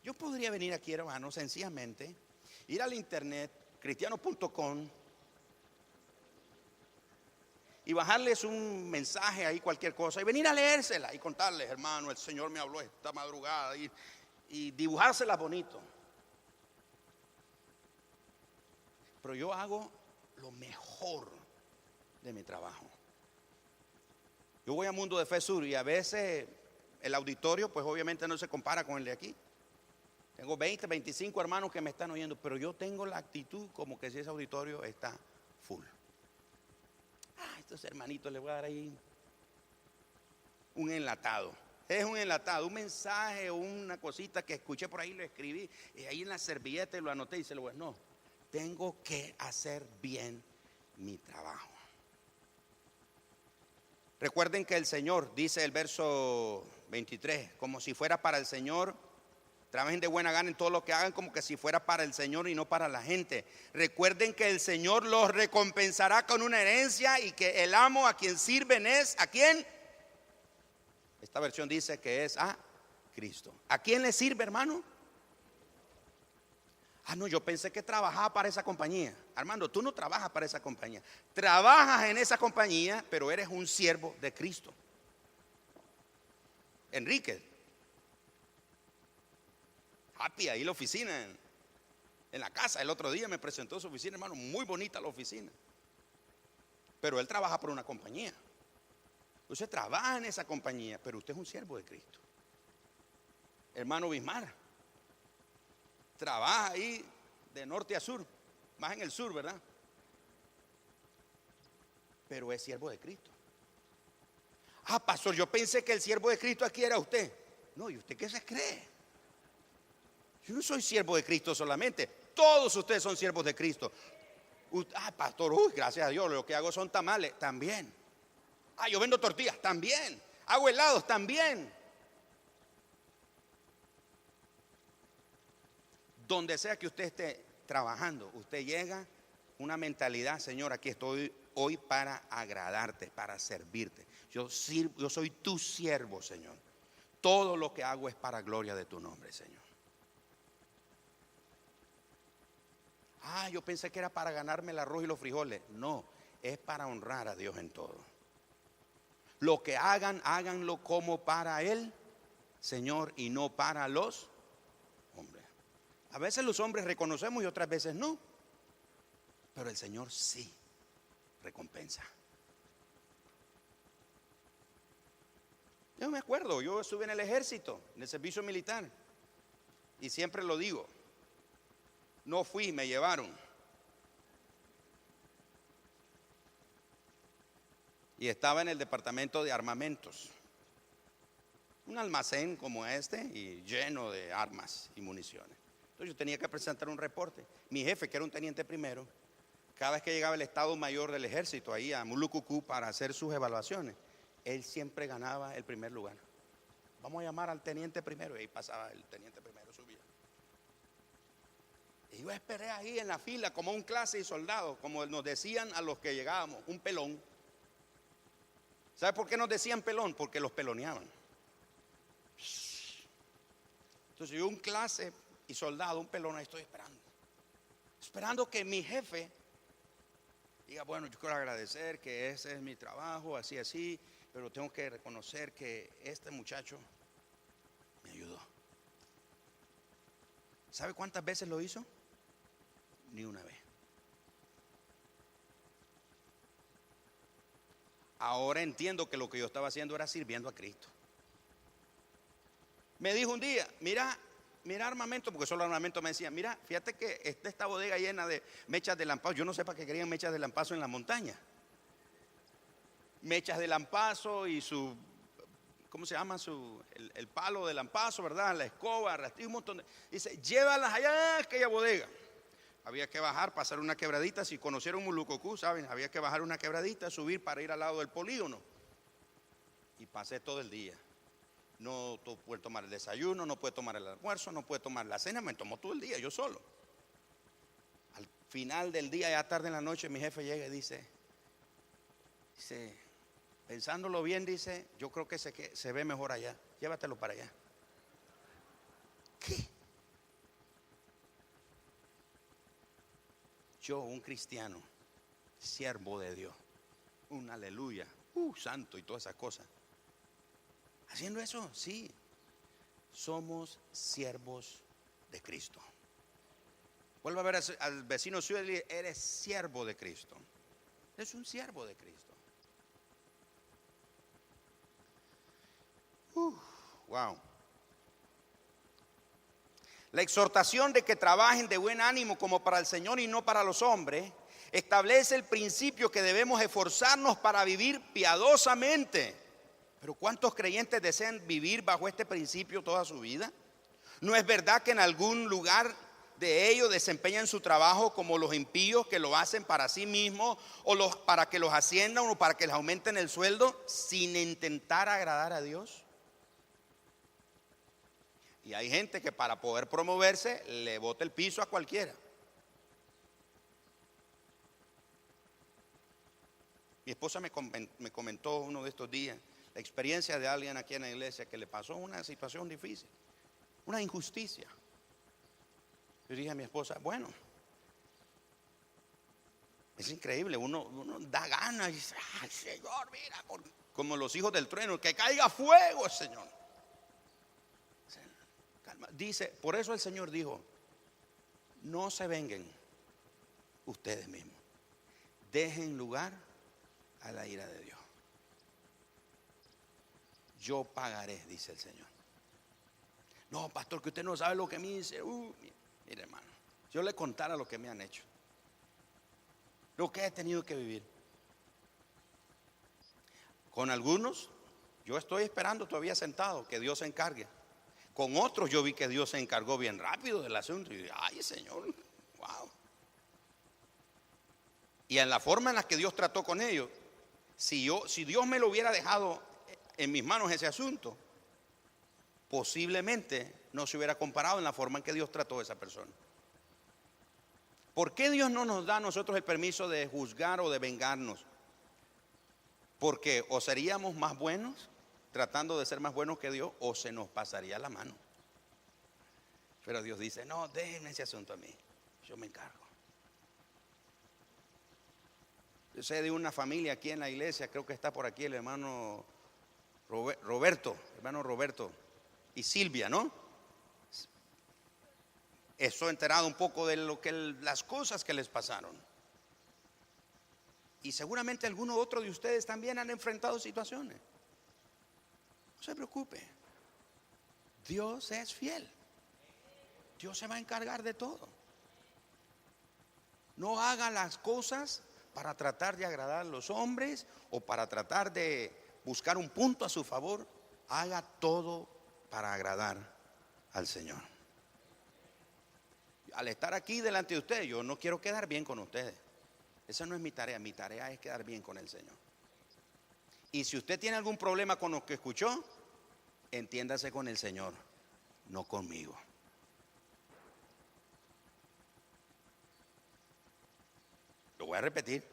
Yo podría venir aquí, hermano, sencillamente, ir al internet, cristiano.com, y bajarles un mensaje ahí, cualquier cosa, y venir a leérsela y contarles, hermano, el Señor me habló esta madrugada, y dibujársela bonito. Pero yo hago lo mejor de mi trabajo. Yo voy a Mundo de Fe Sur y a veces el auditorio pues obviamente no se compara con el de aquí. Tengo 20, 25 hermanos que me están oyendo, pero yo tengo la actitud como que si ese auditorio está full. Estos hermanitos les voy a dar ahí un enlatado. Es un enlatado, un mensaje o una cosita que escuché por ahí, lo escribí y ahí en la servilleta lo anoté y se lo voy. No, tengo que hacer bien mi trabajo. Recuerden que el Señor, dice el verso 23, como si fuera para el Señor, trabajen de buena gana en todo lo que hagan como que si fuera para el Señor y no para la gente. Recuerden que el Señor los recompensará con una herencia y que el amo a quien sirven es, ¿a quién? Esta versión dice que es a Cristo. ¿A quién le sirve, hermano? No, yo pensé que trabajaba para esa compañía. Armando, tú no trabajas para esa compañía. Trabajas en esa compañía, pero eres un siervo de Cristo. Enrique, Happy, ahí la oficina, en la casa, el otro día me presentó su oficina, hermano, muy bonita la oficina. Pero él trabaja por una compañía. Usted trabaja en esa compañía, pero usted es un siervo de Cristo. Hermano Bismar, trabaja ahí de norte a sur, más en el sur, ¿verdad? Pero es siervo de Cristo. Pastor, yo pensé que el siervo de Cristo aquí era usted. No, ¿y usted qué se cree? Yo no soy siervo de Cristo solamente, todos ustedes son siervos de Cristo. Pastor, gracias a Dios, lo que hago son tamales, también. Yo vendo tortillas, también. Hago helados, también. Donde sea que usted esté trabajando, usted llega una mentalidad, Señor, aquí estoy hoy para agradarte, para servirte. Yo soy tu siervo, Señor. Todo lo que hago es para gloria de tu nombre, Señor. Yo pensé que era para ganarme el arroz y los frijoles. No, es para honrar a Dios en todo. Lo que hagan, háganlo como para Él, Señor, y no para los hombres. A veces los hombres reconocemos y otras veces no. Pero el Señor sí recompensa. Yo me acuerdo, yo estuve en el ejército, en el servicio militar. Y siempre lo digo. No fui, me llevaron. Y estaba en el departamento de armamentos. Un almacén como este y lleno de armas y municiones. Entonces yo tenía que presentar un reporte. Mi jefe, que era un teniente primero, cada vez que llegaba el Estado Mayor del Ejército ahí a Mulucucú para hacer sus evaluaciones, él siempre ganaba el primer lugar. Vamos a llamar al teniente primero. Y ahí pasaba el teniente primero, subía. Y yo esperé ahí en la fila como un clase y soldado, como nos decían a los que llegábamos, un pelón. ¿Sabe por qué nos decían pelón? Porque los peloneaban. Entonces yo un clase y soldado, un pelón, ahí estoy esperando que mi jefe diga, bueno, yo quiero agradecer que ese es mi trabajo, así, pero tengo que reconocer que este muchacho me ayudó. ¿Sabe cuántas veces lo hizo? Ni una vez. Ahora entiendo que lo que yo estaba haciendo era sirviendo a Cristo. Me dijo un día, mira armamento, porque solo armamento me decía, mira, fíjate que esta bodega llena de mechas de lampazo. Yo no sé para qué querían mechas de lampazo en la montaña. Mechas de lampazo y su, ¿cómo se llama? El palo de lampazo, ¿verdad? La escoba, rastrillo, un montón de. Dice, llévalas allá a aquella bodega. Había que bajar, pasar una quebradita. Si conocieron Mulucucú, saben, había que bajar una quebradita, subir para ir al lado del polígono. Y pasé todo el día. No puede tomar el desayuno, no puede tomar el almuerzo, no puede tomar la cena. Me tomó todo el día, yo solo. Al final del día, ya tarde en la noche, mi jefe llega y dice, pensándolo bien, dice, yo creo que se ve mejor allá. Llévatelo para allá. ¿Qué? Yo, un cristiano, siervo de Dios, un aleluya, santo y todas esas cosas. Haciendo eso, sí, somos siervos de Cristo. Vuelva a ver al vecino suyo y le dice, eres siervo de Cristo. Es un siervo de Cristo. Wow. La exhortación de que trabajen de buen ánimo como para el Señor y no para los hombres establece el principio que debemos esforzarnos para vivir piadosamente. Pero ¿cuántos creyentes desean vivir bajo este principio toda su vida? ¿No es verdad que en algún lugar de ellos desempeñan su trabajo como los impíos, que lo hacen para sí mismos, o para que los asciendan o para que les aumenten el sueldo, sin intentar agradar a Dios? Y hay gente que para poder promoverse le bota el piso a cualquiera. Mi esposa me comentó uno de estos días la experiencia de alguien aquí en la iglesia que le pasó una situación difícil, una injusticia. Yo dije a mi esposa, bueno, es increíble, uno da ganas y dice, ay Señor, mira, como los hijos del trueno, que caiga fuego, Señor. Calma. Dice, por eso el Señor dijo, no se vengan ustedes mismos, dejen lugar a la ira de Dios. Yo pagaré, dice el Señor. No, pastor, que usted no sabe lo que me dice. Mire, hermano, yo le contara lo que me han hecho, lo que he tenido que vivir. Con algunos yo estoy esperando todavía sentado que Dios se encargue. Con otros yo vi que Dios se encargó bien rápido del asunto. Y dije, ay Señor, wow. Y en la forma en la que Dios trató con ellos, si Dios me lo hubiera dejado en mis manos ese asunto, posiblemente no se hubiera comparado en la forma en que Dios trató a esa persona. ¿Por qué Dios no nos da a nosotros el permiso de juzgar o de vengarnos? Porque o seríamos más buenos tratando de ser más buenos que Dios, o se nos pasaría la mano. Pero Dios dice, no, déjenme ese asunto a mí, yo me encargo. Yo sé de una familia aquí en la iglesia, creo que está por aquí el hermano Roberto y Silvia, ¿no? Estoy enterado un poco de las cosas que les pasaron. Y seguramente alguno otro de ustedes también han enfrentado situaciones. No se preocupe, Dios es fiel. Dios se va a encargar de todo. No haga las cosas para tratar de agradar a los hombres o para tratar de buscar un punto a su favor. Haga todo para agradar al Señor. Al estar aquí delante de ustedes, yo no quiero quedar bien con ustedes. Esa no es mi tarea es quedar bien con el Señor. Y si usted tiene algún problema con lo que escuchó, entiéndase con el Señor, no conmigo. Lo voy a repetir.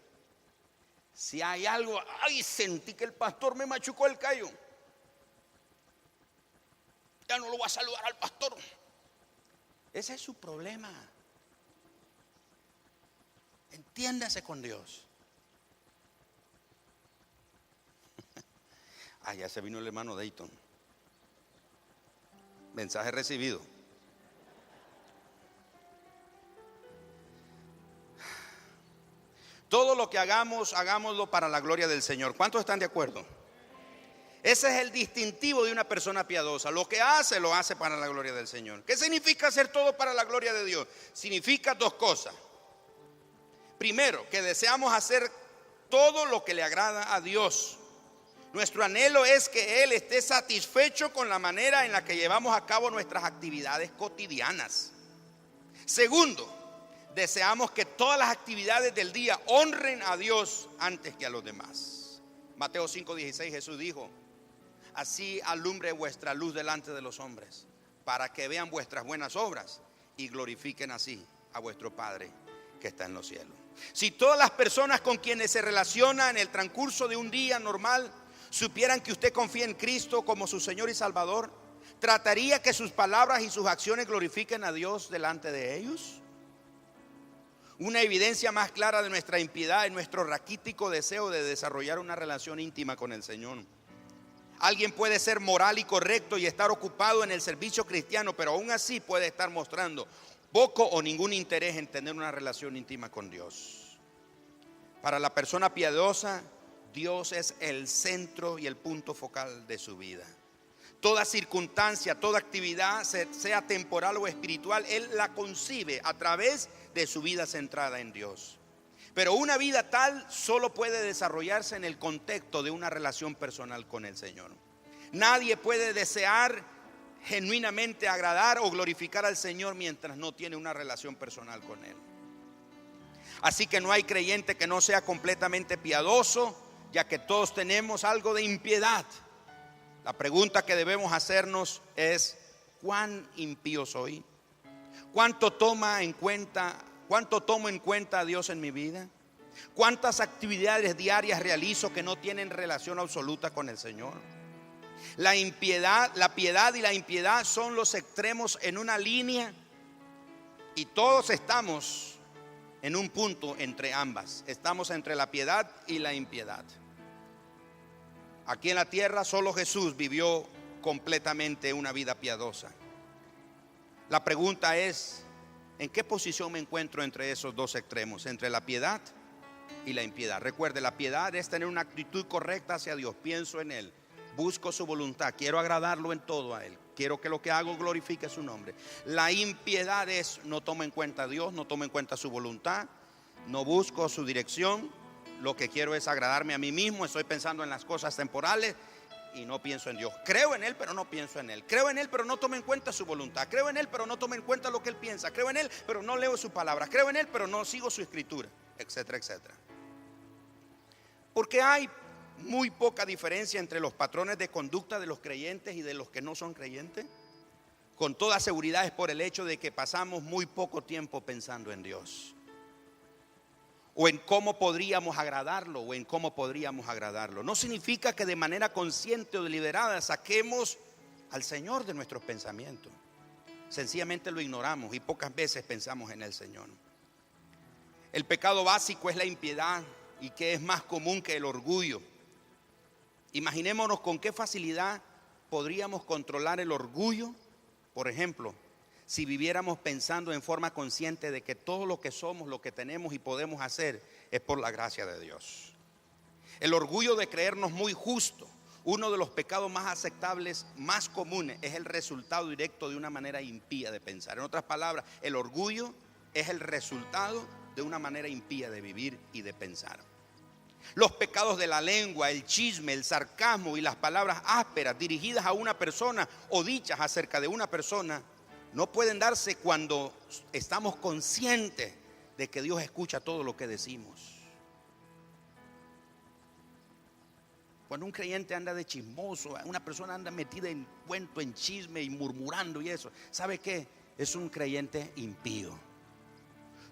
Si hay algo, ay, sentí que el pastor me machucó el callo, ya no lo voy a saludar al pastor. Ese es su problema. Entiéndase con Dios. Ya se vino el hermano Dayton. Mensaje recibido. Todo lo que hagamos, hagámoslo para la gloria del Señor. ¿Cuántos están de acuerdo? Ese es el distintivo de una persona piadosa. Lo que hace, lo hace para la gloria del Señor. ¿Qué significa hacer todo para la gloria de Dios? Significa dos cosas. Primero, que deseamos hacer todo lo que le agrada a Dios. Nuestro anhelo es que Él esté satisfecho con la manera en la que llevamos a cabo nuestras actividades cotidianas. Segundo, deseamos que todas las actividades del día honren a Dios antes que a los demás. Mateo 5:16, Jesús dijo: así alumbre vuestra luz delante de los hombres, para que vean vuestras buenas obras y glorifiquen así a vuestro Padre que está en los cielos. Si todas las personas con quienes se relaciona en el transcurso de un día normal supieran que usted confía en Cristo como su Señor y Salvador, ¿trataría que sus palabras y sus acciones glorifiquen a Dios delante de ellos? Una evidencia más clara de nuestra impiedad es nuestro raquítico deseo de desarrollar una relación íntima con el Señor. Alguien puede ser moral y correcto y estar ocupado en el servicio cristiano, pero aún así puede estar mostrando poco o ningún interés en tener una relación íntima con Dios. Para la persona piadosa, Dios es el centro y el punto focal de su vida. Toda circunstancia, toda actividad, sea temporal o espiritual, Él la concibe a través de su vida centrada en Dios. Pero una vida tal solo puede desarrollarse en el contexto de una relación personal con el Señor. Nadie puede desear genuinamente agradar o glorificar al Señor mientras no tiene una relación personal con Él. Así que no hay creyente que no sea completamente piadoso, ya que todos tenemos algo de impiedad. La pregunta que debemos hacernos es: ¿cuán impío soy? ¿Cuánto tomo en cuenta a Dios en mi vida? ¿Cuántas actividades diarias realizo que no tienen relación absoluta con el Señor? La piedad y la impiedad son los extremos en una línea, y todos estamos en un punto entre ambas. Estamos entre la piedad y la impiedad. Aquí en la tierra solo Jesús vivió completamente una vida piadosa. La pregunta es: ¿en qué posición me encuentro entre esos dos extremos, entre la piedad y la impiedad? Recuerde, la piedad es tener una actitud correcta hacia Dios. Pienso en Él, busco su voluntad, quiero agradarlo en todo a Él, quiero que lo que hago glorifique su nombre. La impiedad es: no tomo en cuenta a Dios, no tomo en cuenta su voluntad, no busco su dirección. Lo que quiero es agradarme a mí mismo. Estoy pensando en las cosas temporales y no pienso en Dios. Creo en Él, pero no pienso en Él. Creo en Él, pero no tomo en cuenta su voluntad. Creo en Él, pero no tomo en cuenta lo que Él piensa. Creo en Él, pero no leo su palabra. Creo en Él, pero no sigo su escritura, etcétera, etcétera. Porque hay muy poca diferencia entre los patrones de conducta de los creyentes y de los que no son creyentes. Con toda seguridad es por el hecho de que pasamos muy poco tiempo pensando en Dios, o en cómo podríamos agradarlo, o en cómo podríamos agradarlo. No significa que de manera consciente o deliberada saquemos al Señor de nuestros pensamientos. Sencillamente lo ignoramos y pocas veces pensamos en el Señor. El pecado básico es la impiedad, y que es más común que el orgullo. Imaginémonos con qué facilidad podríamos controlar el orgullo, por ejemplo, si viviéramos pensando en forma consciente de que todo lo que somos, lo que tenemos y podemos hacer es por la gracia de Dios. El orgullo de creernos muy justos, uno de los pecados más aceptables, más comunes, es el resultado directo de una manera impía de pensar. En otras palabras, el orgullo es el resultado de una manera impía de vivir y de pensar. Los pecados de la lengua, el chisme, el sarcasmo y las palabras ásperas dirigidas a una persona o dichas acerca de una persona no pueden darse cuando estamos conscientes de que Dios escucha todo lo que decimos. Cuando un creyente anda de chismoso, una persona anda metida en cuento, en chisme y murmurando y eso, ¿sabe qué? Es un creyente impío.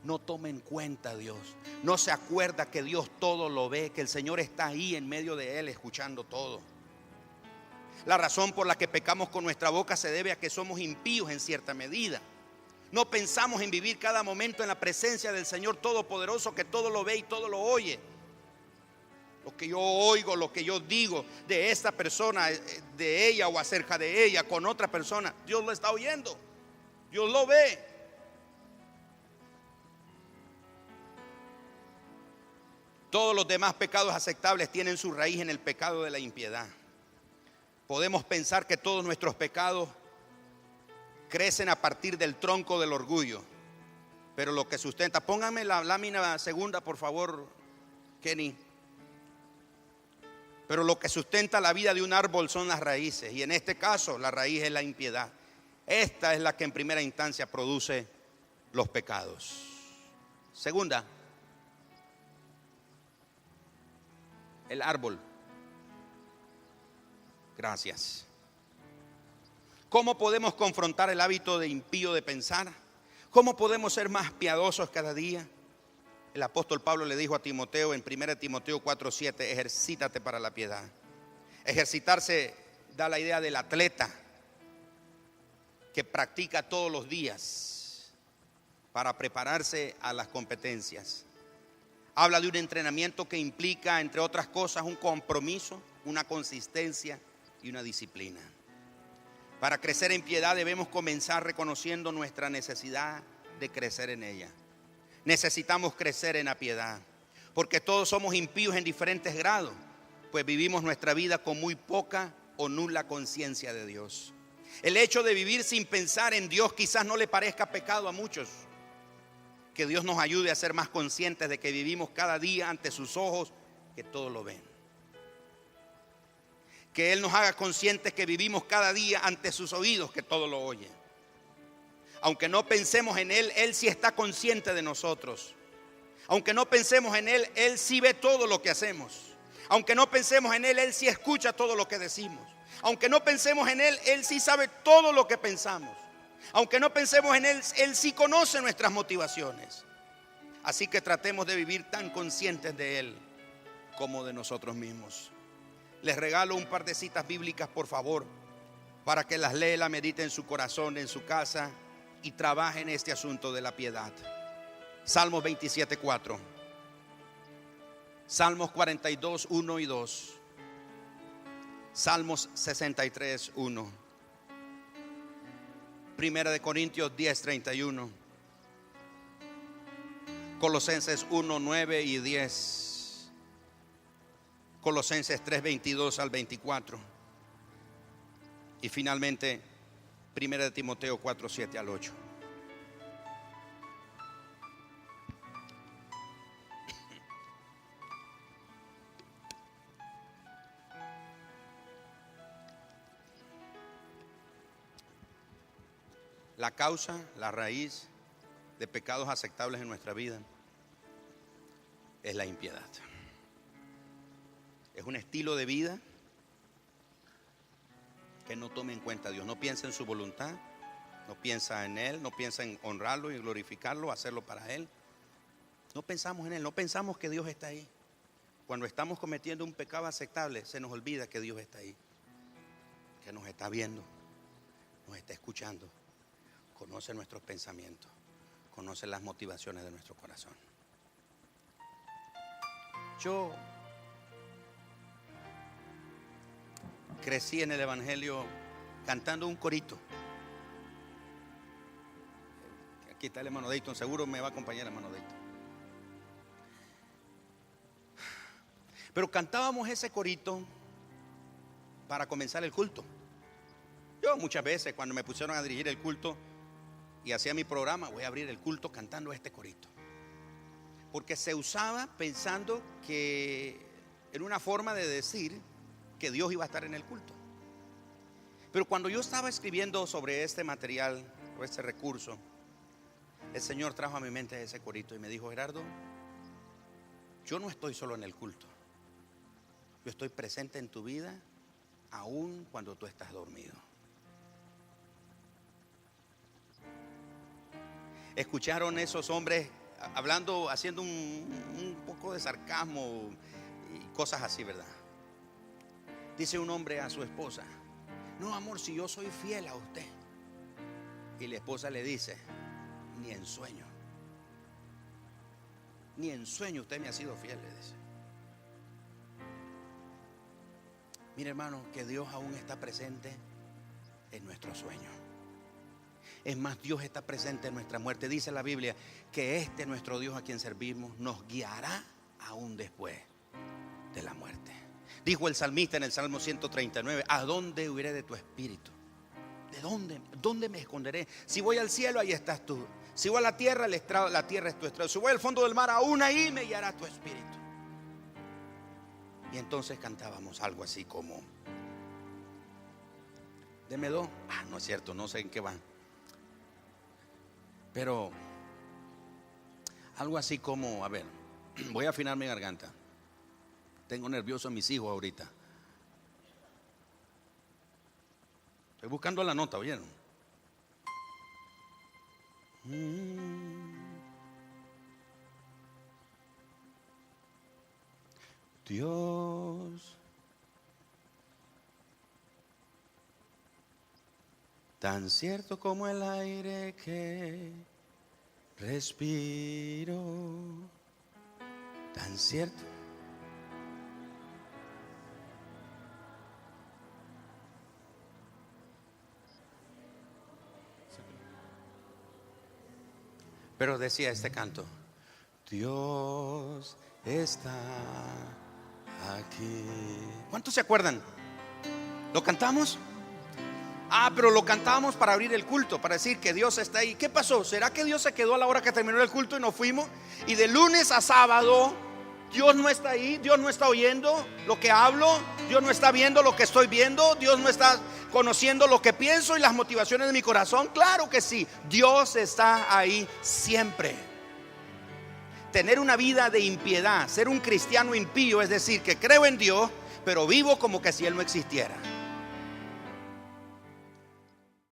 No toma en cuenta a Dios, no se acuerda que Dios todo lo ve, que el Señor está ahí en medio de él escuchando todo. La razón por la que pecamos con nuestra boca se debe a que somos impíos en cierta medida. No pensamos en vivir cada momento en la presencia del Señor Todopoderoso, que todo lo ve y todo lo oye. Lo que yo oigo, lo que yo digo de esta persona, de ella o acerca de ella con otra persona, Dios lo está oyendo, Dios lo ve. Todos los demás pecados aceptables tienen su raíz en el pecado de la impiedad. Podemos pensar que todos nuestros pecados crecen a partir del tronco del orgullo, pero lo que sustenta, pónganme la lámina segunda por favor, Kenny. Pero lo que sustenta la vida de un árbol son las raíces, y en este caso la raíz es la impiedad. Esta es la que en primera instancia produce los pecados. Segunda, el árbol. Gracias. ¿Cómo podemos confrontar el hábito de impío de pensar? ¿Cómo podemos ser más piadosos cada día? El apóstol Pablo le dijo a Timoteo en 1 Timoteo 4:7, ejercítate para la piedad. Ejercitarse da la idea del atleta que practica todos los días para prepararse a las competencias. Habla de un entrenamiento que implica, entre otras cosas, un compromiso, una consistencia y una disciplina. Para crecer en piedad debemos comenzar reconociendo nuestra necesidad de crecer en ella. Necesitamos crecer en la piedad, porque todos somos impíos en diferentes grados, pues vivimos nuestra vida con muy poca o nula conciencia de Dios. El hecho de vivir sin pensar en Dios quizás no le parezca pecado a muchos. Que Dios nos ayude a ser más conscientes de que vivimos cada día ante sus ojos, que todo lo ven. Que Él nos haga conscientes que vivimos cada día ante sus oídos, que todo lo oye. Aunque no pensemos en Él, Él sí está consciente de nosotros. Aunque no pensemos en Él, Él sí ve todo lo que hacemos. Aunque no pensemos en Él, Él sí escucha todo lo que decimos. Aunque no pensemos en Él, Él sí sabe todo lo que pensamos. Aunque no pensemos en Él, Él sí conoce nuestras motivaciones. Así que tratemos de vivir tan conscientes de Él como de nosotros mismos. Les regalo un par de citas bíblicas, por favor, para que las lea, las medite en su corazón, en su casa, y trabaje en este asunto de la piedad. Salmos 27:4. Salmos 42, 1 y 2. Salmos 63, 1. Primera de Corintios 10, 31. Colosenses 1, 9 y 10. Colosenses 3, 22 al 24. Y finalmente, Primera de Timoteo 4, 7 al 8. La causa, la raíz de pecados aceptables en nuestra vida es la impiedad. Es un estilo de vida que no tome en cuenta a Dios. No piensa en su voluntad, no piensa en Él, no piensa en honrarlo y glorificarlo, hacerlo para Él. No pensamos en Él, no pensamos que Dios está ahí. Cuando estamos cometiendo un pecado aceptable, se nos olvida que Dios está ahí, que nos está viendo, nos está escuchando, conoce nuestros pensamientos, conoce las motivaciones de nuestro corazón. Yo crecí en el Evangelio cantando un corito. Aquí está el hermano Dayton, seguro me va a acompañar el hermano Dayton. Pero cantábamos ese corito para comenzar el culto. Yo muchas veces cuando me pusieron a dirigir el culto y hacía mi programa, voy a abrir el culto cantando este corito. Porque se usaba pensando que era una forma de decir que Dios iba a estar en el culto. Pero cuando yo estaba escribiendo sobre este material o este recurso, el Señor trajo a mi mente ese corito y me dijo: Gerardo, yo no estoy solo en el culto, yo estoy presente en tu vida aún cuando tú estás dormido. Escucharon esos hombres hablando, haciendo un poco de sarcasmo y cosas así, ¿verdad? Dice un hombre a su esposa: no, amor, si yo soy fiel a usted. Y la esposa le dice: ni en sueño, ni en sueño usted me ha sido fiel, le dice. Mire, hermano, que Dios aún está presente en nuestros sueños. Es más, Dios está presente en nuestra muerte. Dice la Biblia que este nuestro Dios a quien servimos nos guiará aún después de la muerte. Dijo el salmista en el Salmo 139: ¿a dónde huiré de tu espíritu? ¿De dónde? ¿Dónde me esconderé? Si voy al cielo, ahí estás tú. Si voy a la tierra, la tierra es tu estrado. Si voy al fondo del mar, aún ahí me guiará tu espíritu. Y entonces cantábamos algo así como: deme dos. No es cierto, no sé en qué van. Pero algo así como, a ver, voy a afinar mi garganta. Tengo nervioso a mis hijos ahorita. Estoy buscando la nota, ¿oyeron? Dios, tan cierto como el aire que respiro, tan cierto. Pero decía este canto: Dios está aquí. ¿Cuántos se acuerdan? ¿Lo cantamos? Ah, pero lo cantamos para abrir el culto, para decir que Dios está ahí. ¿Qué pasó? ¿Será que Dios se quedó a la hora que terminó el culto y nos fuimos? Y de lunes a sábado Dios no está ahí, Dios no está oyendo lo que hablo, Dios no está viendo lo que estoy viendo, Dios no está conociendo lo que pienso y las motivaciones de mi corazón. Claro que sí, Dios está ahí siempre. Tener una vida de impiedad, ser un cristiano impío, es decir, que creo en Dios, pero vivo como que si Él no existiera.